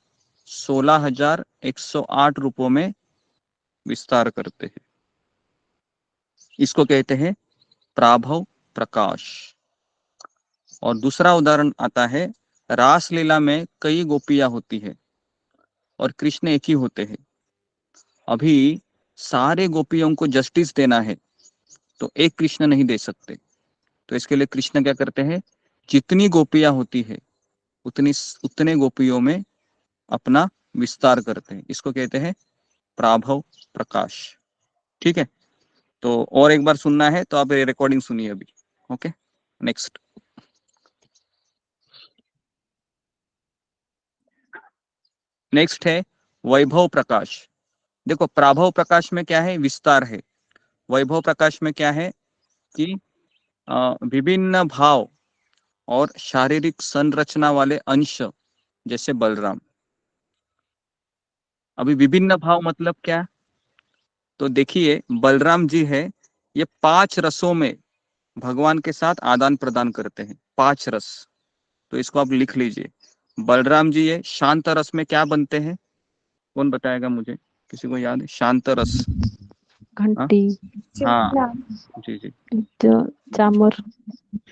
16,108 रूपों में विस्तार करते हैं। इसको कहते हैं प्राभव प्रकाश। और दूसरा उदाहरण आता है, रासलीला में कई गोपियां होती है और कृष्ण एक ही होते हैं। अभी सारे गोपियों को जस्टिस देना है तो एक कृष्ण नहीं दे सकते। तो इसके लिए कृष्ण क्या करते हैं, जितनी गोपियां होती है उतने गोपियों में अपना विस्तार करते हैं। इसको कहते हैं प्राभव प्रकाश। ठीक है, तो और एक बार सुनना है तो आप ये रिकॉर्डिंग सुनिए अभी। Okay, next. नेक्स्ट है वैभव प्रकाश। देखो, प्राभव प्रकाश में क्या है, विस्तार है। वैभव प्रकाश में क्या है कि विभिन्न भाव और शारीरिक संरचना वाले अंश, जैसे बलराम। अभी विभिन्न भाव मतलब क्या, तो देखिए बलराम जी है, ये 5 रसों में भगवान के साथ आदान प्रदान करते हैं। 5 रस, तो इसको आप लिख लीजिए। बलराम जी ये शांत रस में क्या बनते हैं, कौन बताएगा मुझे, किसी को याद है? शांत रस, घंटी, हाँ जी जी, चामर,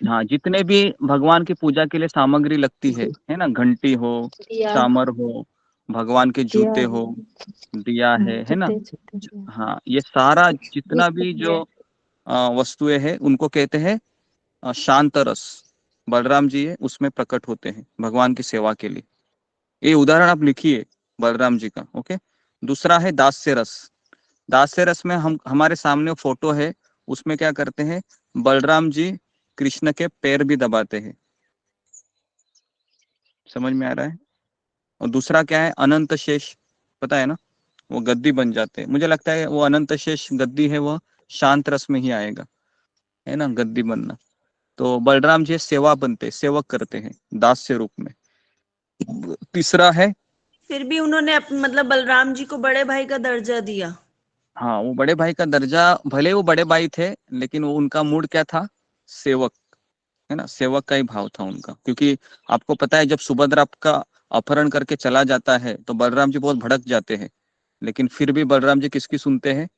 हाँ, जितने भी भगवान की पूजा के लिए सामग्री लगती है ना, घंटी हो, चामर हो, भगवान के जूते हो, दिया है ना, हाँ, ये सारा जितना भी जो वस्तुएं हैं उनको कहते हैं शांत रस। बलराम जी है उसमें प्रकट होते हैं भगवान की सेवा के लिए। ये उदाहरण आप लिखिए बलराम जी का। ओके, दूसरा है दास्य रस। दास्य रस में हमारे सामने फोटो है, उसमें क्या करते हैं, बलराम जी कृष्ण के पैर भी दबाते हैं। समझ में आ रहा है? और दूसरा क्या है, अनंत शेष, पता है ना, वो गद्दी बन जाते हैं। मुझे लगता है वो अनंत शेष गद्दी है, वो शांत रस में ही आएगा, है ना, गद्दी बनना। तो बलराम जी सेवा बनते, सेवक करते हैं दास्य रूप में। तीसरा है, फिर भी उन्होंने मतलब बलराम जी को बड़े भाई का दर्जा दिया। हाँ, वो बड़े भाई का दर्जा, भले वो बड़े भाई थे लेकिन वो उनका मूड क्या था, सेवक, है ना, सेवक का ही भाव था उनका। क्योंकि आपको पता है जब सुभद्रा का अपहरण करके चला जाता है तो बलराम जी बहुत भड़क जाते हैं, लेकिन फिर भी बलराम जी किसकी सुनते हैं,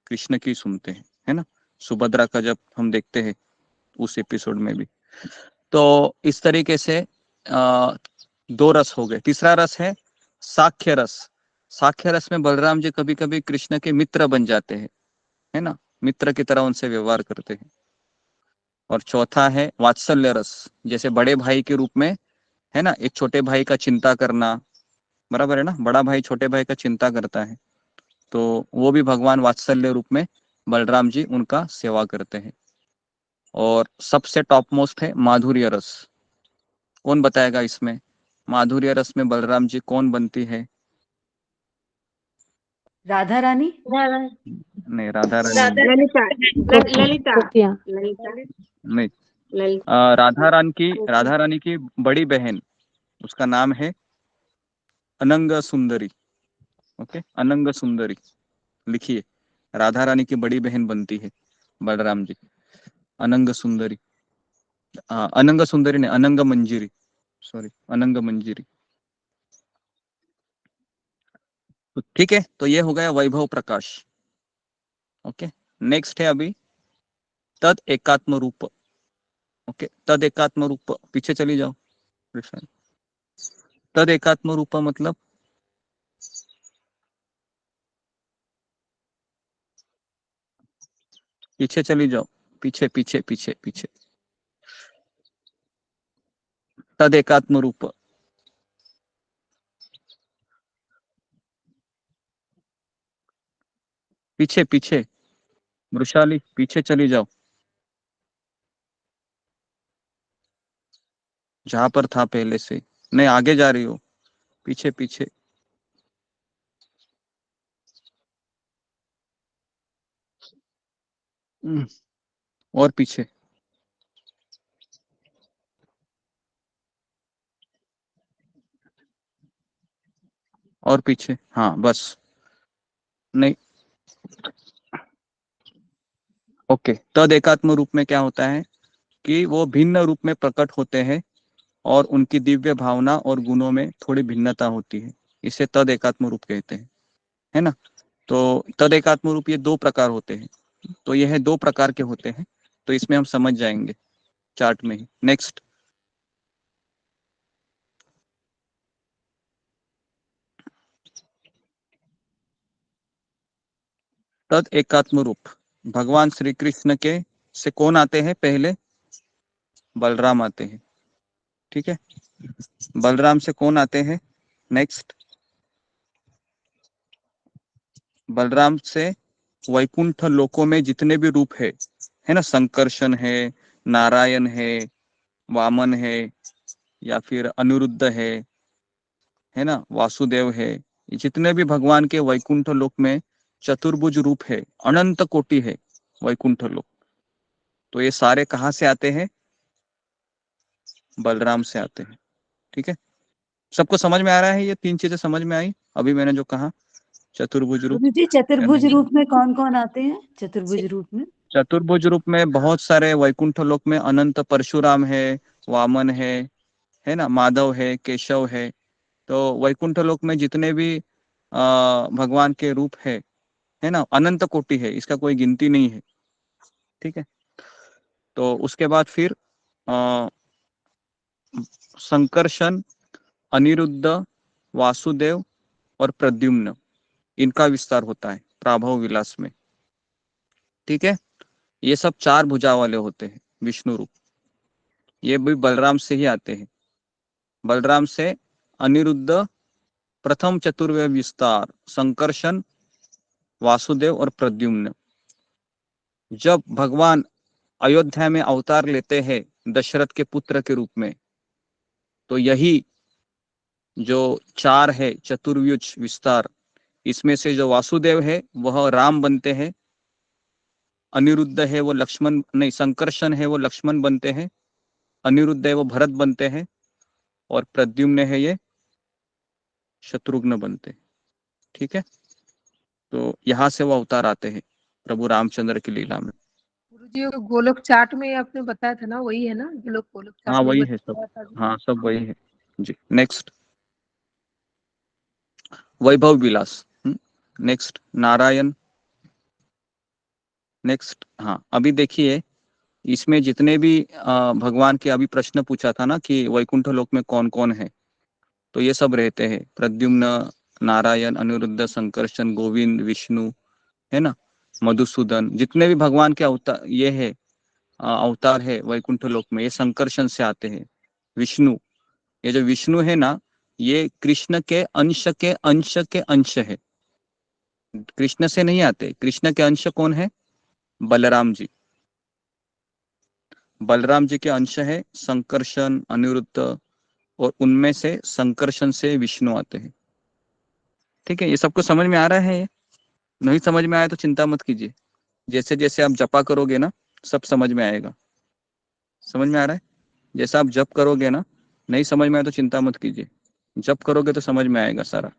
कृष्ण की सुनते हैं, है ना। सुभद्रा का जब हम देखते हैं उस एपिसोड में भी। तो इस तरीके से 2 रस हो गए। तीसरा रस है साख्य रस। साख्य रस में बलराम जी कभी कभी कृष्ण के मित्र बन जाते हैं, है ना, मित्र की तरह उनसे व्यवहार करते हैं। और चौथा है वात्सल्य रस, जैसे बड़े भाई के रूप में, है ना, एक छोटे भाई का चिंता करना, बराबर है ना, बड़ा भाई छोटे भाई का चिंता करता है, तो वो भी भगवान वात्सल्य रूप में बलराम जी उनका सेवा करते हैं। और सबसे टॉप मोस्ट है माधुर्य रस। कौन बताएगा इसमें, माधुर्य रस में बलराम जी कौन बनती है? राधा रानी, नहीं, राधा रानी ललिता, ललिता, गोपियाँ, नहीं। ललिता, राधा रानी की बड़ी बहन, उसका नाम है अनंग सुंदरी। ओके, अनंग सुंदरी लिखिए। राधा रानी की बड़ी बहन बनती है बलराम जी, अनंग सुंदरी। अनंग सुंदरी ने अनंग मंजिरी, सॉरी, अनंग मंजिरी। तो ठीक है, तो ये हो गया वैभव प्रकाश। ओके, नेक्स्ट है अभी तद एकात्म रूप। ओके, तद एकात्म रूप, पीछे चली जाओ। तद एकात्म रूप मतलब, पीछे चली जाओ, पीछे पीछे पीछे पीछे। तद एकात्म रूप, पीछे पीछे, वृषाली पीछे चली जाओ, जहां पर था पहले से, नहीं आगे जा रही हो, पीछे पीछे। और पीछे, और पीछे, हाँ बस। नहीं, ओके, तद एकात्म रूप में क्या होता है कि वो भिन्न रूप में प्रकट होते हैं और उनकी दिव्य भावना और गुणों में थोड़ी भिन्नता होती है, इसे तद एकात्म रूप कहते हैं, है ना। तो तद एकात्म रूप ये दो प्रकार होते हैं, तो यह दो प्रकार के होते हैं, तो इसमें हम समझ जाएंगे चार्ट में ही। नेक्स्ट, तद एकात्म रूप भगवान श्री कृष्ण के से कौन आते हैं? पहले बलराम आते हैं, ठीक है। बलराम से कौन आते हैं? नेक्स्ट, बलराम से वैकुंठ लोकों में जितने भी रूप है ना, संकर्षण है, नारायण है, वामन है, या फिर अनिरुद्ध है ना, वासुदेव है, जितने भी भगवान के वैकुंठ लोक में चतुर्भुज रूप है, अनंत कोटि है वैकुंठ लोक, तो ये सारे कहाँ से आते हैं? बलराम से आते हैं, ठीक है। सबको समझ में आ रहा है? ये तीन चीजें समझ में आई अभी मैंने जो कहा? चतुर्भुज रूप, गुरु जी चतुर्भुज रूप में कौन कौन आते हैं? चतुर्भुज रूप में चतुर्भुज रूप में बहुत सारे वैकुंठ लोक में अनंत परशुराम है, वामन है ना, माधव है, केशव है। तो वैकुंठ लोक में जितने भी भगवान के रूप है ना, अनंत कोटि है, इसका कोई गिनती नहीं है, ठीक है। तो उसके बाद फिर संकर्षण, अनिरुद्ध, वासुदेव और प्रद्युम्न, इनका विस्तार होता है प्राभव विलास में, ठीक है। ये सब चार भुजा वाले होते हैं विष्णु रूप, ये भी बलराम से ही आते हैं। बलराम से अनिरुद्ध, प्रथम चतुर्वेद विस्तार, संकर्षण, वासुदेव और प्रद्युम्न। जब भगवान अयोध्या में अवतार लेते हैं दशरथ के पुत्र के रूप में, तो यही जो चार है चतुर्युज विस्तार, इसमें से जो वासुदेव है वह राम बनते हैं, अनिरुद्ध है वो लक्ष्मण, नहीं संकर्षण है वो लक्ष्मण बनते हैं, अनिरुद्ध है वो भरत बनते हैं, और प्रद्युम्न है ये शत्रुघ्न बनते हैं, ठीक है। तो यहाँ से वो अवतार आते हैं प्रभु रामचंद्र की लीला में। गुरुजी वो गोलोक चार्ट में आपने बताया था ना, वही है ना? गोलोक चार्ट हाँ में वही है सब, बताया था। हाँ सब वही है जी। नेक्स्ट, वैभव विलास, नेक्स्ट नारायण, नेक्स्ट। हाँ अभी देखिए इसमें जितने भी भगवान के अभी प्रश्न पूछा था ना कि वैकुंठ लोक में कौन कौन है, तो ये सब रहते हैं प्रद्युम्न, नारायण, अनिरुद्ध, संकर्षण, गोविंद, विष्णु, है ना, मधुसूदन, जितने भी भगवान के अवतार ये है अवतार है वैकुंठ लोक में, ये संकर्षण से आते हैं। विष्णु, ये जो विष्णु है ना, ये कृष्ण के अंश के अंश के अंश है, कृष्ण से नहीं आते। कृष्ण के अंश कौन है? बलराम जी, बलराम जी के अंश है संकर्षण, अनिरुद्ध, और उनमें से संकर्षण से विष्णु आते हैं, ठीक है। ये सबको समझ में आ रहा है? नहीं समझ में आया तो चिंता मत कीजिए, जैसे जैसे आप जपा करोगे ना सब समझ में आएगा। समझ में आ रहा है? जैसा आप जप करोगे ना, नहीं समझ में आया तो चिंता मत कीजिए, जप करोगे तो समझ में आएगा सारा,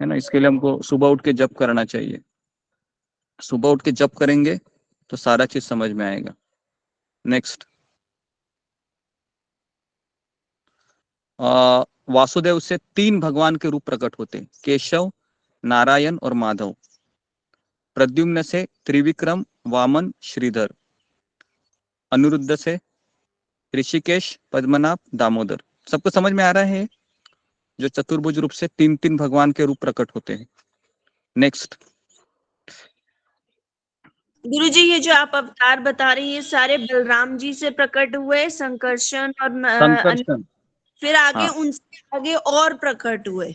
है ना। इसके लिए हमको सुबह उठ के जप करना चाहिए, सुबह उठ के जप करेंगे तो सारा चीज समझ में आएगा। नेक्स्ट, वासुदेव से तीन भगवान के रूप प्रकट होते हैं, केशव, नारायण और माधव। प्रद्युम्न से त्रिविक्रम, वामन, श्रीधर। अनिरुद्ध से ऋषिकेश, पद्मनाभ, दामोदर। सबको समझ में आ रहा है? जो चतुर्भुज रूप से तीन तीन भगवान के रूप प्रकट होते हैं। नेक्स्ट, गुरुजी ये जो आप अवतार बता रही हैं, ये सारे बलराम जी से प्रकट हुए, संकर्षण और संकर्षण, फिर आगे हाँ उनसे आगे और प्रकट हुए।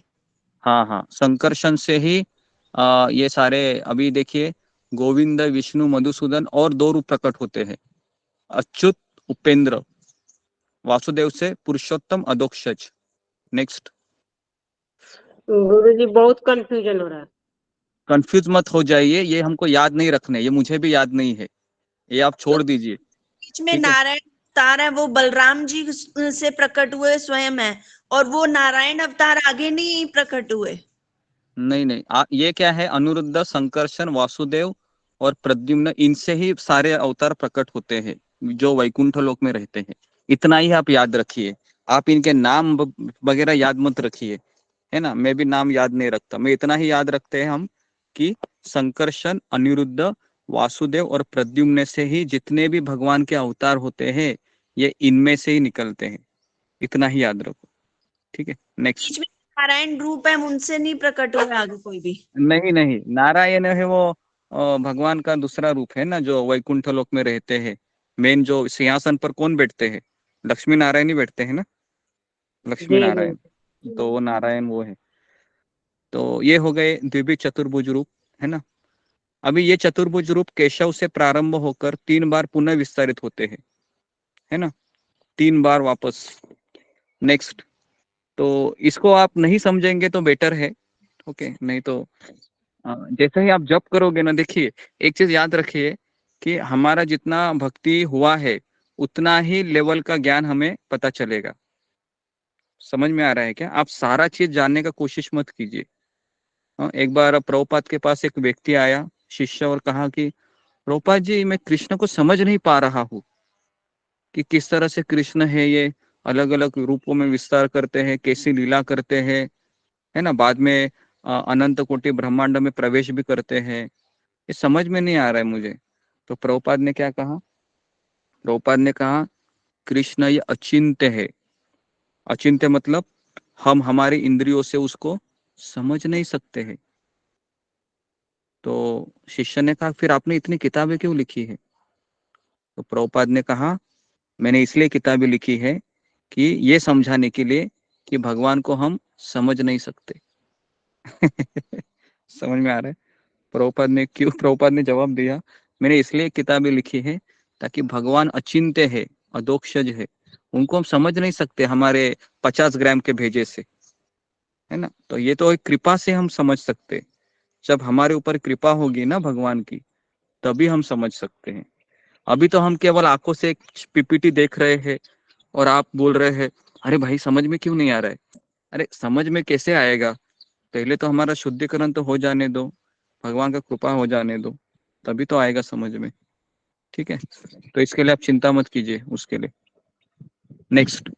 हाँ हाँ, संकर्षण से ही ये सारे अभी देखिए गोविंद, विष्णु, मधुसूदन और दो रूप प्रकट होते हैं, अच्युत, उपेंद्र। वासुदेव से पुरुषोत्तम, अधोक्षज। नेक्स्ट, गुरुजी बहुत कंफ्यूजन हो रहा है। कंफ्यूज मत हो जाइए, ये हमको याद नहीं रखने, ये मुझे भी याद नहीं है, ये आप छोड़ दीजिए। बीच में नारायण अवतार है, वो बलराम जी से प्रकट हुए स्वयं है, और वो नारायण अवतार आगे नहीं प्रकट हुए। नहीं नहीं, ये क्या है, अनिरुद्ध, संकर्षण, वासुदेव और प्रद्युम्न, इनसे ही सारे अवतार प्रकट होते हैं जो वैकुंठ लोक में रहते हैं। इतना ही आप याद रखिए, आप इनके नाम वगैरह याद मत रखिए, है ना। मैं भी नाम याद नहीं रखता, मैं इतना ही याद रखते हैं हम कि संकर्षण, अनिरुद्ध, वासुदेव और प्रद्युम्न से ही जितने भी भगवान के अवतार होते हैं ये इनमें से ही निकलते हैं, इतना ही याद रखो, ठीक है। नेक्स्ट। बीच में नारायण रूप है, उनसे नहीं प्रकट हुए आगे कोई भी? नहीं नहीं, नारायण है वो भगवान का दूसरा रूप है ना, जो वैकुंठ लोक में रहते हैं। मेन जो सिंहासन पर कौन बैठते हैं, लक्ष्मी नारायण ही बैठते हैं ना, लक्ष्मी नारायण, तो वो नारायण वो है। तो ये हो गए द्विभुज चतुर्भुज रूप, है ना। अभी ये चतुर्भुज रूप केशव से प्रारंभ होकर 3 बार पुनः विस्तारित होते हैं, है ना, 3 बार वापस। नेक्स्ट। तो इसको आप नहीं समझेंगे तो बेटर है, ओके, नहीं तो जैसे ही आप जप करोगे ना, देखिए एक चीज याद रखिए कि हमारा जितना भक्ति हुआ है उतना ही लेवल का ज्ञान हमें पता चलेगा। समझ में आ रहा है क्या? आप सारा चीज जानने का कोशिश मत कीजिए। एक बार प्रभुपाद के पास एक व्यक्ति आया, शिष्य, और कहा कि प्रभुपाद जी, मैं कृष्ण को समझ नहीं पा रहा हूँ कि किस तरह से कृष्ण है, ये अलग अलग रूपों में विस्तार करते हैं, कैसी लीला करते हैं, है ना, बाद में अनंत कोटि ब्रह्मांड में प्रवेश भी करते हैं, ये समझ में नहीं आ रहा है मुझे। तो प्रभुपाद ने क्या कहा? प्रभुपाद ने कहा कृष्ण ये अचिंत्य है। अचिंत्य मतलब हम हमारी इंद्रियों से उसको समझ नहीं सकते हैं। तो शिष्य ने कहा फिर आपने इतनी किताबें क्यों लिखी है? तो प्रभुपाद ने कहा मैंने इसलिए किताबें लिखी है कि ये समझाने के लिए कि भगवान को हम समझ नहीं सकते। समझ में आ रहा है? प्रभुपाद ने जवाब दिया मैंने इसलिए किताबें लिखी है ताकि भगवान अचिंत्य है, अदोक्षज है, उनको हम समझ नहीं सकते हमारे 50 ग्राम के भेजे से, है ना। तो ये तो एक कृपा से हम समझ सकते, जब हमारे ऊपर कृपा होगी ना भगवान की, तभी हम समझ सकते हैं। अभी तो हम केवल आंखों से एक पीपीटी देख रहे हैं और आप बोल रहे हैं अरे भाई समझ में क्यों नहीं आ रहा है। अरे समझ में कैसे आएगा, पहले तो हमारा शुद्धिकरण तो हो जाने दो, भगवान का कृपा हो जाने दो, तभी तो आएगा समझ में, ठीक है। तो इसके लिए आप चिंता मत कीजिए उसके लिए। नेक्स्ट।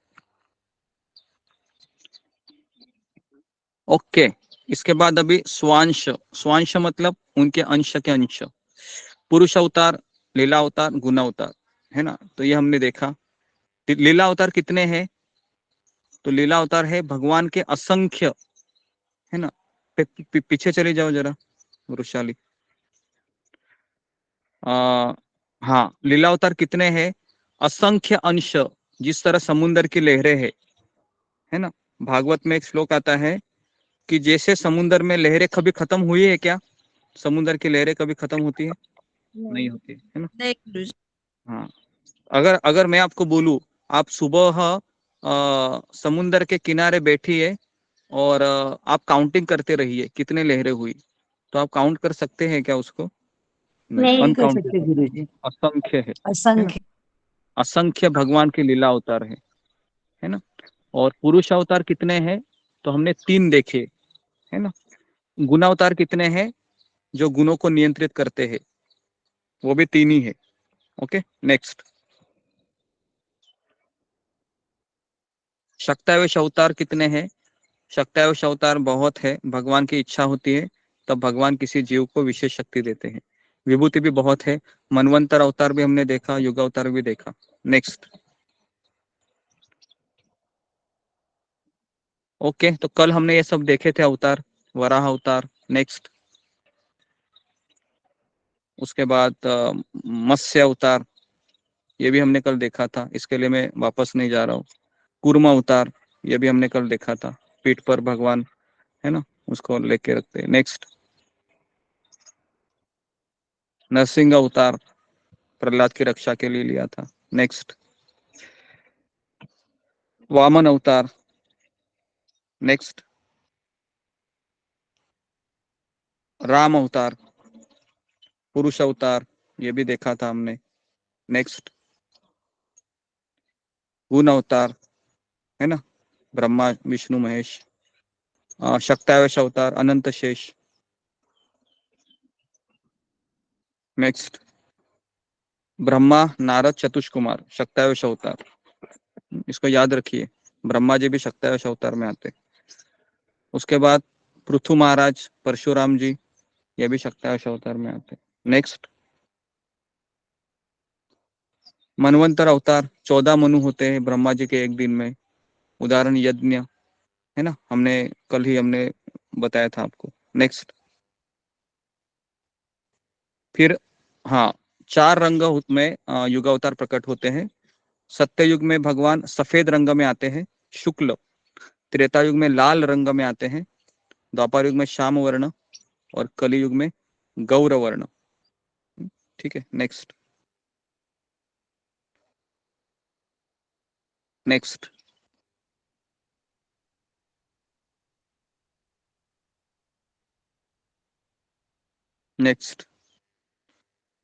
ओके, इसके बाद अभी स्वांश। स्वांश मतलब उनके अंश के अंश। पुरुष अवतार, लीला अवतार, गुण अवतार, है ना। तो ये हमने देखा। लीला अवतार कितने हैं? तो लीला अवतार है भगवान के असंख्य, है ना। पीछे चले जाओ जरा वृषाली। हाँ, लीला अवतार कितने हैं? असंख्य अंश, जिस तरह समुद्र की लहरें है ना। भागवत में एक श्लोक आता है कि जैसे समुद्र में लहरें कभी खत्म हुई है क्या? समुद्र की लहरें कभी खत्म होती है? नहीं होती, है ना। नहीं। हाँ, अगर अगर मैं आपको बोलूं आप सुबह समुद्र के किनारे बैठिए और आप काउंटिंग करते रहिए कितने लहरें हुई, तो आप काउंट कर सकते हैं क्या उसको? नहीं कर सकते अनकाउंटेबल, गुरुजी। असंख्य है ना। असंख्य। असंख्य भगवान की लीला अवतार है ना। और पुरुष अवतार कितने हैं? तो हमने 3 देखे, है ना। गुण अवतार कितने हैं? जो गुणों को नियंत्रित करते हैं, वो भी 3 ही है। Okay, next. शक्तावेश अवतार कितने हैं? शक्तावेश अवतार बहुत है, भगवान की इच्छा होती है तब भगवान किसी जीव को विशेष शक्ति देते हैं। विभूति भी बहुत है, मनवंतर अवतार भी हमने देखा, युग अवतार भी देखा। नेक्स्ट। ओके, तो कल हमने ये सब देखे थे अवतार, वराह अवतार। नेक्स्ट। उसके बाद मत्स्य अवतार, ये भी हमने कल देखा था, इसके लिए मैं वापस नहीं जा रहा हूँ। कूर्म अवतार, ये भी हमने कल देखा था, पीठ पर भगवान, है ना, उसको लेके रखते हैं। नेक्स्ट। नरसिंह अवतार, प्रहलाद की रक्षा के लिए लिया था। नेक्स्ट। वामन अवतार। नेक्स्ट। राम अवतार, पुरुष अवतार, ये भी देखा था हमने। नेक्स्ट। गुण अवतार, है ना, ब्रह्मा विष्णु महेश। शक्तावेश अवतार अनंत शेष। नेक्स्ट, ब्रह्मा नारद चतुष्कुमार शक्तावेश अवतार, इसको याद रखिए, ब्रह्मा जी भी शक्तावेश अवतार में आते। उसके बाद पृथु महाराज परशुराम जी, ये भी शक्तावेश अवतार में आते। नेक्स्ट, मनवंतर अवतार 14 मनु होते हैं ब्रह्मा जी के एक दिन में, उदाहरण यज्ञ है ना, हमने बताया था आपको। नेक्स्ट, फिर हाँ, 4 रंग में युगावतार प्रकट होते हैं। सत्ययुग में भगवान सफेद रंग में आते हैं, शुक्ल। त्रेता युग में लाल रंग में आते हैं, द्वापर युग में श्याम वर्ण, और कली युग में गौर वर्ण। ठीक है। Next, next, next.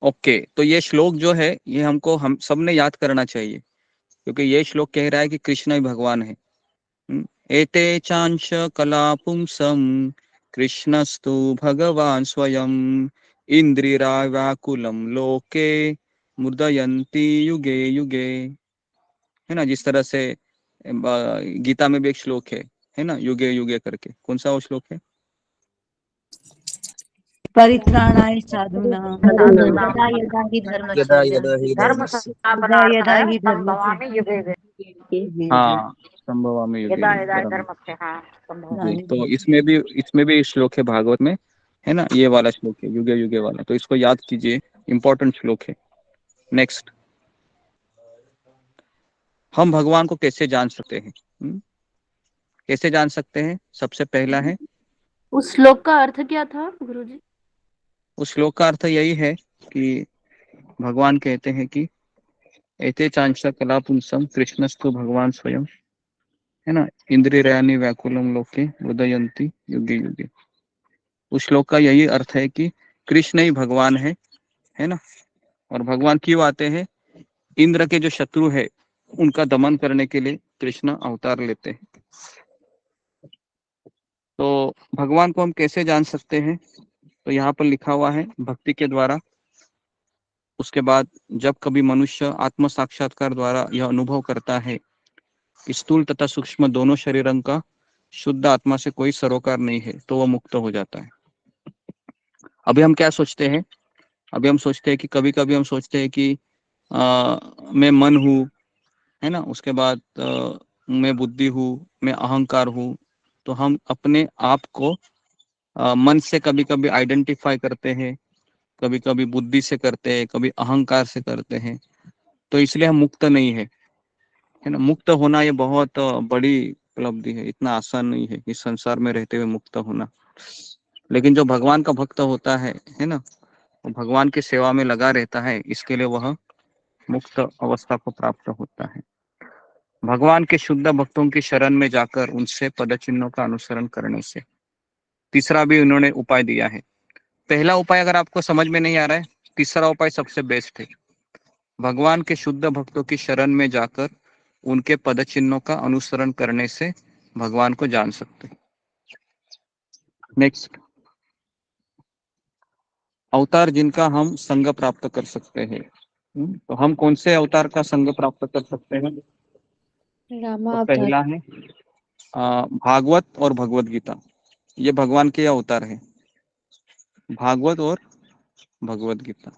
ओके, तो ये श्लोक जो है ये हम सबने याद करना चाहिए, क्योंकि ये श्लोक कह रहा है कि कृष्ण ही भगवान है। एते चांश कला पुंसम कृष्णस्तु भगवान स्वयं इंद्रिरा व्याकुलम लोके मुदयंती युगे युगे, है ना। जिस तरह से गीता में भी एक श्लोक है ना, युगे युगे करके। कौन सा वो श्लोक है? परित्राणाय साधूनां यदा यदा हि यदा धर्मस्य यदा हि धर्मस्य यदा यदा हि धर्मस्य हाँ, संभवामि युगे यदा यदा बराबर। धर्मस्य, हाँ जी, तो इसमें भी श्लोक है भागवत में, है ना, ये वाला श्लोक है युगे युगे वाला, तो इसको याद कीजिए, इंपॉर्टेंट श्लोक है। नेक्स्ट, हम भगवान को कैसे जान सकते हैं? कैसे जान सकते हैं? सबसे पहला है, उस श्लोक का अर्थ क्या था गुरुजी? उस श्लोक का अर्थ यही है कि भगवान कहते हैं कि एते चांचला कला पुंसम कृष्णस्तु भगवान स्वयं, है ना, इंद्रियाणि व्याकुलम लोके उदयंती युगे युगे। उस श्लोक का यही अर्थ है कि कृष्ण ही भगवान है ना। और भगवान क्यों आते हैं? इंद्र के जो शत्रु है उनका दमन करने के लिए कृष्ण अवतार लेते हैं। तो भगवान को हम कैसे जान सकते हैं? तो यहाँ पर लिखा हुआ है, भक्ति के द्वारा। उसके बाद जब कभी मनुष्य आत्म साक्षात्कार द्वारा यह अनुभव करता है कि स्थूल तथा सूक्ष्म दोनों शरीरों का शुद्ध आत्मा से कोई सरोकार नहीं है, तो वह मुक्त हो जाता है। अभी हम क्या सोचते हैं? अभी हम सोचते हैं कि कभी कभी हम सोचते हैं कि मैं मन हूँ, है ना, उसके बाद मैं बुद्धि हूँ, मैं अहंकार हूँ। तो हम अपने आप को मन से कभी कभी आइडेंटिफाई करते हैं, कभी कभी बुद्धि से करते हैं, कभी अहंकार से करते हैं। तो इसलिए हम मुक्त नहीं है ना। मुक्त होना ये बहुत बड़ी उपलब्धि है, इतना आसान नहीं है इस संसार में रहते हुए मुक्त होना। लेकिन जो भगवान का भक्त होता है ना, वो भगवान की सेवा में लगा रहता है, इसके लिए वह मुक्त अवस्था को प्राप्त होता है। भगवान के शुद्ध भक्तों की शरण में जाकर उनसे पद चिन्हों का अनुसरण करने से। तीसरा भी उन्होंने उपाय दिया है। पहला उपाय अगर आपको समझ में नहीं आ रहा है, तीसरा उपाय सबसे बेस्ट है। भगवान के शुद्ध भक्तों की शरण में जाकर उनके पद चिन्हों का अनुसरण करने से भगवान को जान सकते हैं। नेक्स्ट, अवतार जिनका हम संग प्राप्त कर सकते हैं। तो हम कौन से अवतार का संग प्राप्त कर सकते हैं? तो पहला है भागवत और भगवत गीता, ये भगवान के अवतार है, भागवत और भगवत गीता।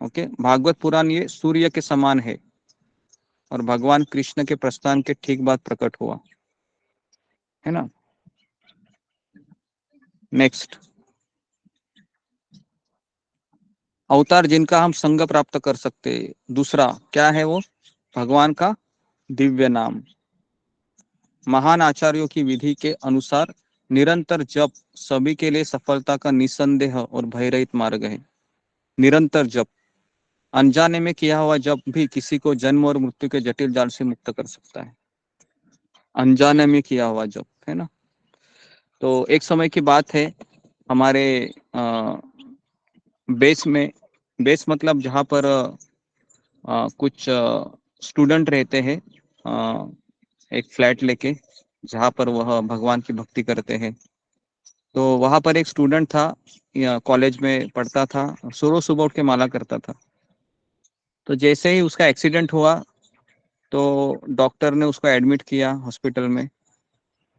ओके, भागवत पुराण ये सूर्य के समान है और भगवान कृष्ण के प्रस्थान के ठीक बाद प्रकट हुआ, है ना। नेक्स्ट, अवतार जिनका हम संग प्राप्त कर सकते हैं, दूसरा क्या है वो? भगवान का दिव्य नाम। महान आचार्यों की विधि के अनुसार निरंतर जप सभी के लिए सफलता का निसंदेह और भयरहित मार्ग है। निरंतर जप, अनजाने में किया हुआ जप भी किसी को जन्म और मृत्यु के जटिल जाल से मुक्त कर सकता है। अनजाने में किया हुआ जप, है ना। तो एक समय की बात है, हमारे बेस मतलब जहाँ पर कुछ स्टूडेंट रहते हैं, एक फ्लैट लेके, जहाँ पर वह भगवान की भक्ति करते हैं। तो वहाँ पर एक स्टूडेंट था, कॉलेज में पढ़ता था, सुबह सुबह उठ के माला करता था। तो जैसे ही उसका एक्सीडेंट हुआ तो डॉक्टर ने उसको एडमिट किया हॉस्पिटल में,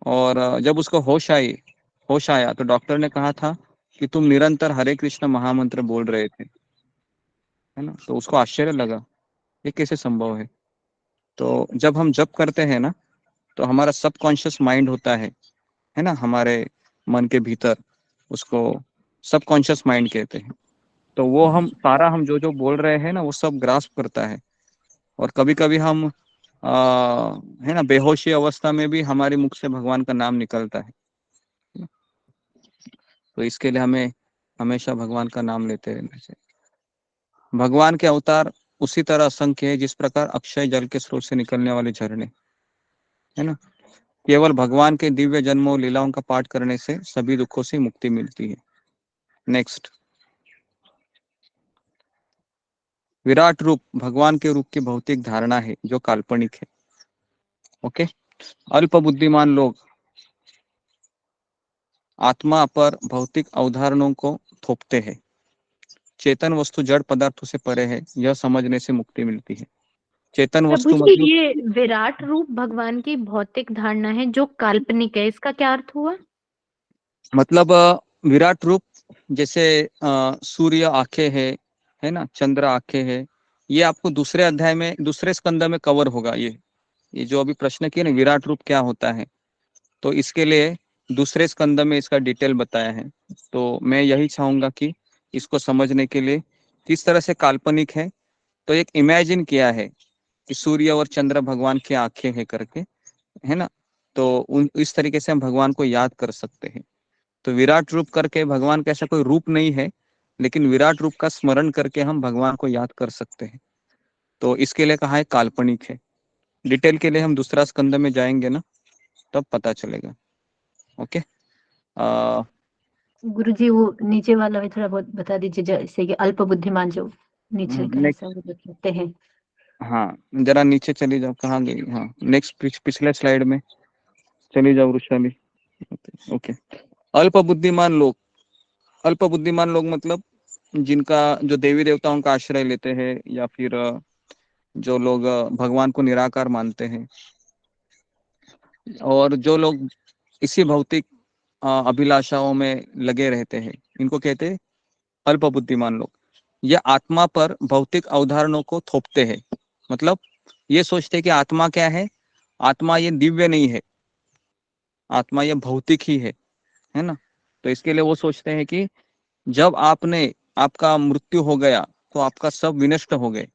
और जब उसको होश आया तो डॉक्टर ने कहा था कि तुम निरंतर हरे कृष्ण महामंत्र बोल रहे थे, है ना। तो उसको आश्चर्य लगा, ये कैसे संभव है। तो जब हम जप करते हैं ना, तो हमारा सबकॉन्शियस माइंड होता है ना, हमारे मन के भीतर, उसको सबकॉन्शियस माइंड कहते हैं। तो वो हम जो जो बोल रहे हैं ना, वो सब ग्रास्प करता है। और कभी कभी हम है ना, बेहोशी अवस्था में भी हमारे मुख से भगवान का नाम निकलता है। तो इसके लिए हमें हमेशा भगवान का नाम लेते रहना चाहिए। भगवान के अवतार उसी तरह असंख्य है जिस प्रकार अक्षय जल के स्रोत से निकलने वाले झरने, है ना। केवल भगवान के दिव्य जन्मों लीलाओं का पाठ करने से सभी दुखों से मुक्ति मिलती है। नेक्स्ट, विराट रूप भगवान के रूप की भौतिक धारणा है जो काल्पनिक है। ओके, अल्प बुद्धिमान लोग आत्मा पर भौतिक अवधारणाओं को थोपते हैं। चेतन वस्तु जड़ पदार्थों से परे है, यह समझने से मुक्ति मिलती है। चेतन प्रभु वस्तु जी, मतलब ये विराट रूप भगवान की भौतिक धारणा है जो काल्पनिक है, इसका क्या अर्थ हुआ? विराट रूप जैसे सूर्य आंखें है ना, चंद्र आंखें है, ये आपको दूसरे अध्याय में, दूसरे स्कंद में कवर होगा। ये जो अभी प्रश्न किया ना, विराट रूप क्या होता है, तो इसके लिए दूसरे स्कंद में इसका डिटेल बताया है। तो मैं यही चाहूंगा कि इसको समझने के लिए किस तरह से काल्पनिक है, तो एक इमेजिन किया है कि सूर्य और चंद्र भगवान की आंखें है करके, है ना। तो इस तरीके से हम भगवान को याद कर सकते हैं। तो विराट रूप करके भगवान का ऐसा कोई रूप नहीं है, लेकिन विराट रूप का स्मरण करके हम भगवान को याद कर सकते हैं। तो इसके लिए कहा है काल्पनिक है। डिटेल के लिए हम दूसरा स्कंद में जाएंगे ना, तब पता चलेगा। ओके, गुरुजी, वो नीचे वाला भी थोड़ा बहुत बता दीजिए, जैसे कि अल्प बुद्धिमान जो नीचे का हिस्सा वो लिखते हैं। हाँ, जरा नीचे चली जाओ, कहाँ गई? हाँ, नेक्स्ट पिछले स्लाइड में चली जाओ वृषाली। ओके, अल्प बुद्धिमान लोग मतलब जिनका, जो देवी देवताओं का आश्रय लेते हैं, या फिर जो लोग भगवान को निराकार मानते हैं, और जो लोग इसी भौतिक अभिलाषाओं में लगे रहते हैं, इनको कहते हैं अल्प बुद्धिमान लोग। ये आत्मा पर भौतिक अवधारणाओं को थोपते हैं। मतलब ये सोचते हैं कि आत्मा क्या है, आत्मा ये दिव्य नहीं है, आत्मा ये भौतिक ही है ना। तो इसके लिए वो सोचते हैं कि जब आपका मृत्यु हो गया तो आपका सब विनष्ट हो गए,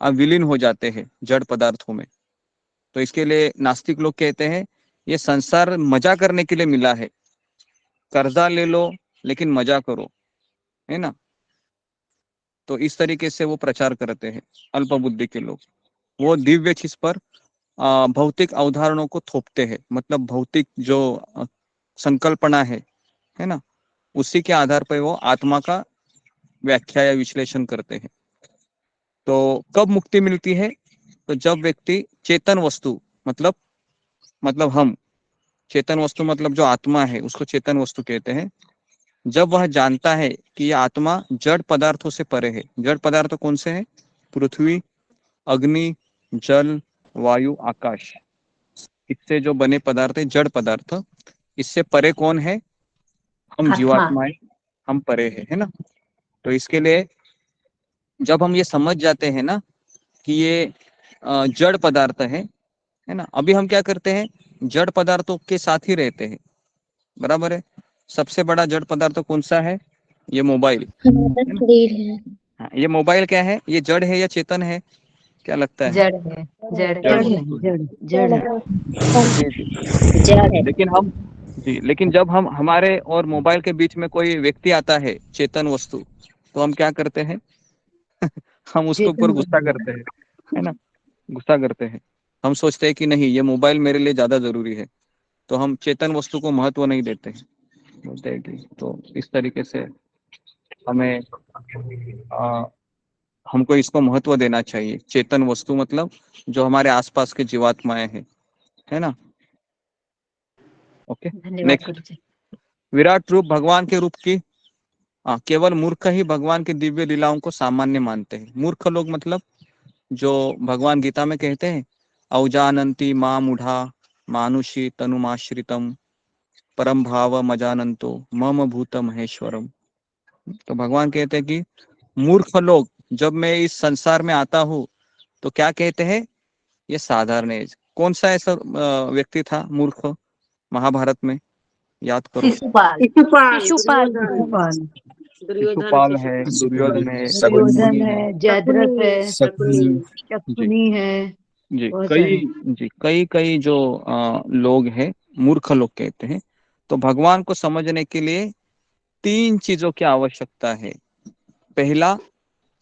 आप विलीन हो जाते हैं जड़ पदार्थों में। तो इसके लिए नास्तिक लोग कहते हैं ये संसार मजा करने के लिए मिला है, कर्जा ले लो लेकिन मजा करो, है ना। तो इस तरीके से वो प्रचार करते हैं अल्प बुद्धि के लोग। वो दिव्य चीज पर भौतिक अवधारणाओं को थोपते हैं। मतलब भौतिक जो संकल्पना है ना, उसी के आधार पर वो आत्मा का व्याख्या या विश्लेषण करते हैं। तो कब मुक्ति मिलती है? तो जब व्यक्ति चेतन वस्तु मतलब हम चेतन वस्तु मतलब जो आत्मा है उसको चेतन वस्तु कहते हैं, जब वह जानता है कि यह आत्मा जड़ पदार्थों से परे है। जड़ पदार्थ कौन से हैं? पृथ्वी, अग्नि, जल, वायु, आकाश, इससे जो बने पदार्थ है जड़ पदार्थ। इससे परे कौन है? हम जीवात्माएं, हम परे है ना। तो इसके लिए जब हम ये समझ जाते हैं ना कि ये जड़ पदार्थ है ना, अभी हम क्या करते हैं, जड़ पदार्थों के साथ ही रहते हैं, बराबर है। सबसे बड़ा जड़ पदार्थ कौन सा है? ये मोबाइल। हाँ, ये मोबाइल क्या है? ये जड़ है या चेतन है? क्या लगता है? जड़ है, जड़ है। लेकिन जब हमारे और मोबाइल के बीच में कोई व्यक्ति आता है, चेतन वस्तु, तो हम क्या करते हैं? हम उसके ऊपर गुस्सा करते हैं, है ना, गुस्सा करते हैं। हम सोचते हैं कि नहीं, ये मोबाइल मेरे लिए ज्यादा जरूरी है, तो हम चेतन वस्तु को महत्व नहीं देते हैं, बोलते हैं कि। तो इस तरीके से हमें हमको इसको महत्व देना चाहिए। चेतन वस्तु मतलब जो हमारे आसपास के जीवात्माएं हैं, है ना। ओके, धन्यवाद नेक्स्ट। गुरुजी। विराट रूप भगवान के रूप की केवल मूर्ख ही भगवान की दिव्य लीलाओं को सामान्य मानते हैं। मूर्ख लोग मतलब जो भगवान गीता में कहते हैं औजानंती मां मूढ़ा मानुषी तनुमाश्रितम परम भाव मजानंतो मम भूत महेश्वरम। तो भगवान कहते हैं कि मूर्ख लोग, जब मैं इस संसार में आता हूँ तो क्या कहते हैं, ये साधारण है। कौन सा ऐसा व्यक्ति था मूर्ख महाभारत में, याद करो। शिशुपाल। शिशुपाल, शिशुपाल। दुर्योधन, शिशुपाल है, दुर्योधन है, दुर्योधन है, जयद्रथ है, शकुनी, शकुनी है, जी बहुत सारे। कई जो लोग हैं मूर्ख लोग कहते हैं। तो भगवान को समझने के लिए 3 चीजों की आवश्यकता है। पहला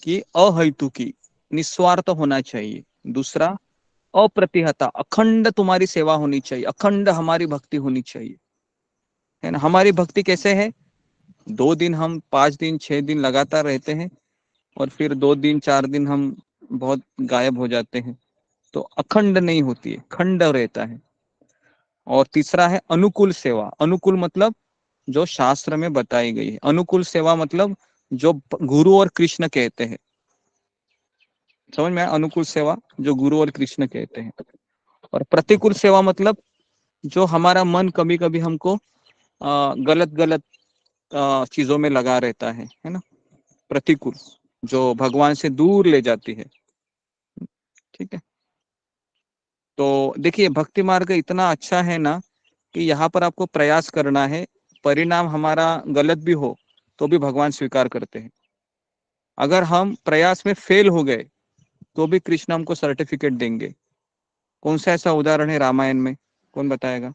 कि अहैतुकी, निस्वार्थ होना चाहिए। दूसरा अप्रतिहता, अखंड तुम्हारी सेवा होनी चाहिए, अखंड हमारी भक्ति होनी चाहिए, है ना। हमारी भक्ति कैसे है, 2 दिन हम 5 दिन 6 दिन लगातार रहते हैं और फिर 2 दिन 4 दिन हम बहुत गायब हो जाते हैं, तो अखंड नहीं होती है, खंड रहता है। और तीसरा है अनुकूल सेवा। अनुकूल मतलब जो शास्त्र में बताई गई है। अनुकूल सेवा मतलब जो गुरु और कृष्ण कहते हैं, समझ में आया। अनुकूल सेवा जो गुरु और कृष्ण कहते हैं। और प्रतिकूल सेवा मतलब जो हमारा मन कभी कभी हमको गलत गलत चीजों में लगा रहता है ना। प्रतिकूल जो भगवान से दूर ले जाती है, ठीक है। तो देखिए भक्ति मार्ग इतना अच्छा है ना कि यहाँ पर आपको प्रयास करना है। परिणाम हमारा गलत भी हो तो भी भगवान स्वीकार करते हैं। अगर हम प्रयास में फेल हो गए तो भी कृष्ण हमको सर्टिफिकेट देंगे। कौन सा ऐसा उदाहरण है रामायण में, कौन बताएगा।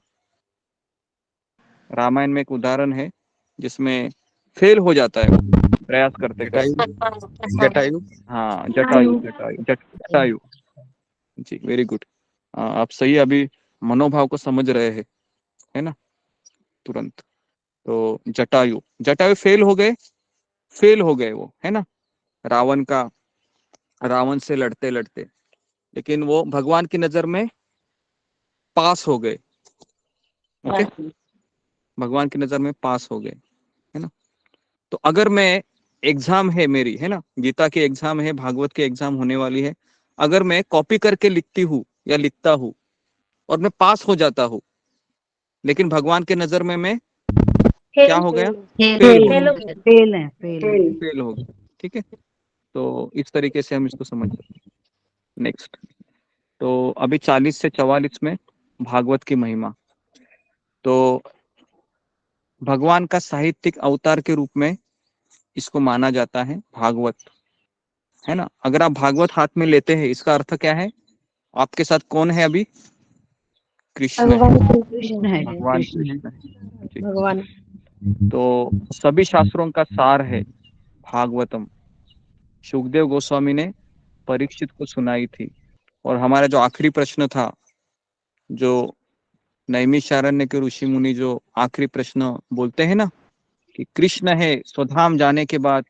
रामायण में एक उदाहरण है जिसमें फेल हो जाता है प्रयास करते करते। जटायु। हाँ, जटायु जी, वेरी गुड। आप सही अभी मनोभाव को समझ रहे हैं, है ना, तुरंत। तो जटायु फेल हो गए वो, है ना, रावण से लड़ते लड़ते, लेकिन वो भगवान की नजर में पास हो गए। ओके, भगवान की नजर में पास हो गए, है ना। तो अगर मैं एग्जाम है मेरी, है ना, गीता की एग्जाम है, भागवत की एग्जाम होने वाली है, अगर मैं कॉपी करके लिखती हूँ या लिखता हूँ और मैं पास हो जाता हूँ, लेकिन भगवान के नजर में मैं क्या हो गया, फेल है। फेल हो गया, ठीक है। तो इस तरीके से हम इसको समझ सकते हैं। नेक्स्ट, तो अभी 40 से 44 में भागवत की महिमा। तो भगवान का साहित्यिक अवतार के रूप में इसको माना जाता है भागवत, है ना। अगर आप भागवत हाथ में लेते हैं, इसका अर्थ क्या है, आपके साथ कौन है अभी, कृष्ण है, भगवान कृष्ण है जी। भगवान। तो सभी शास्त्रों का सार है भागवतम। सुखदेव गोस्वामी ने परीक्षित को सुनाई थी। और हमारा जो आखिरी प्रश्न था, जो नैमिषारण्य के ऋषि मुनि जो आखिरी प्रश्न बोलते हैं ना कि कृष्ण है स्वधाम जाने के बाद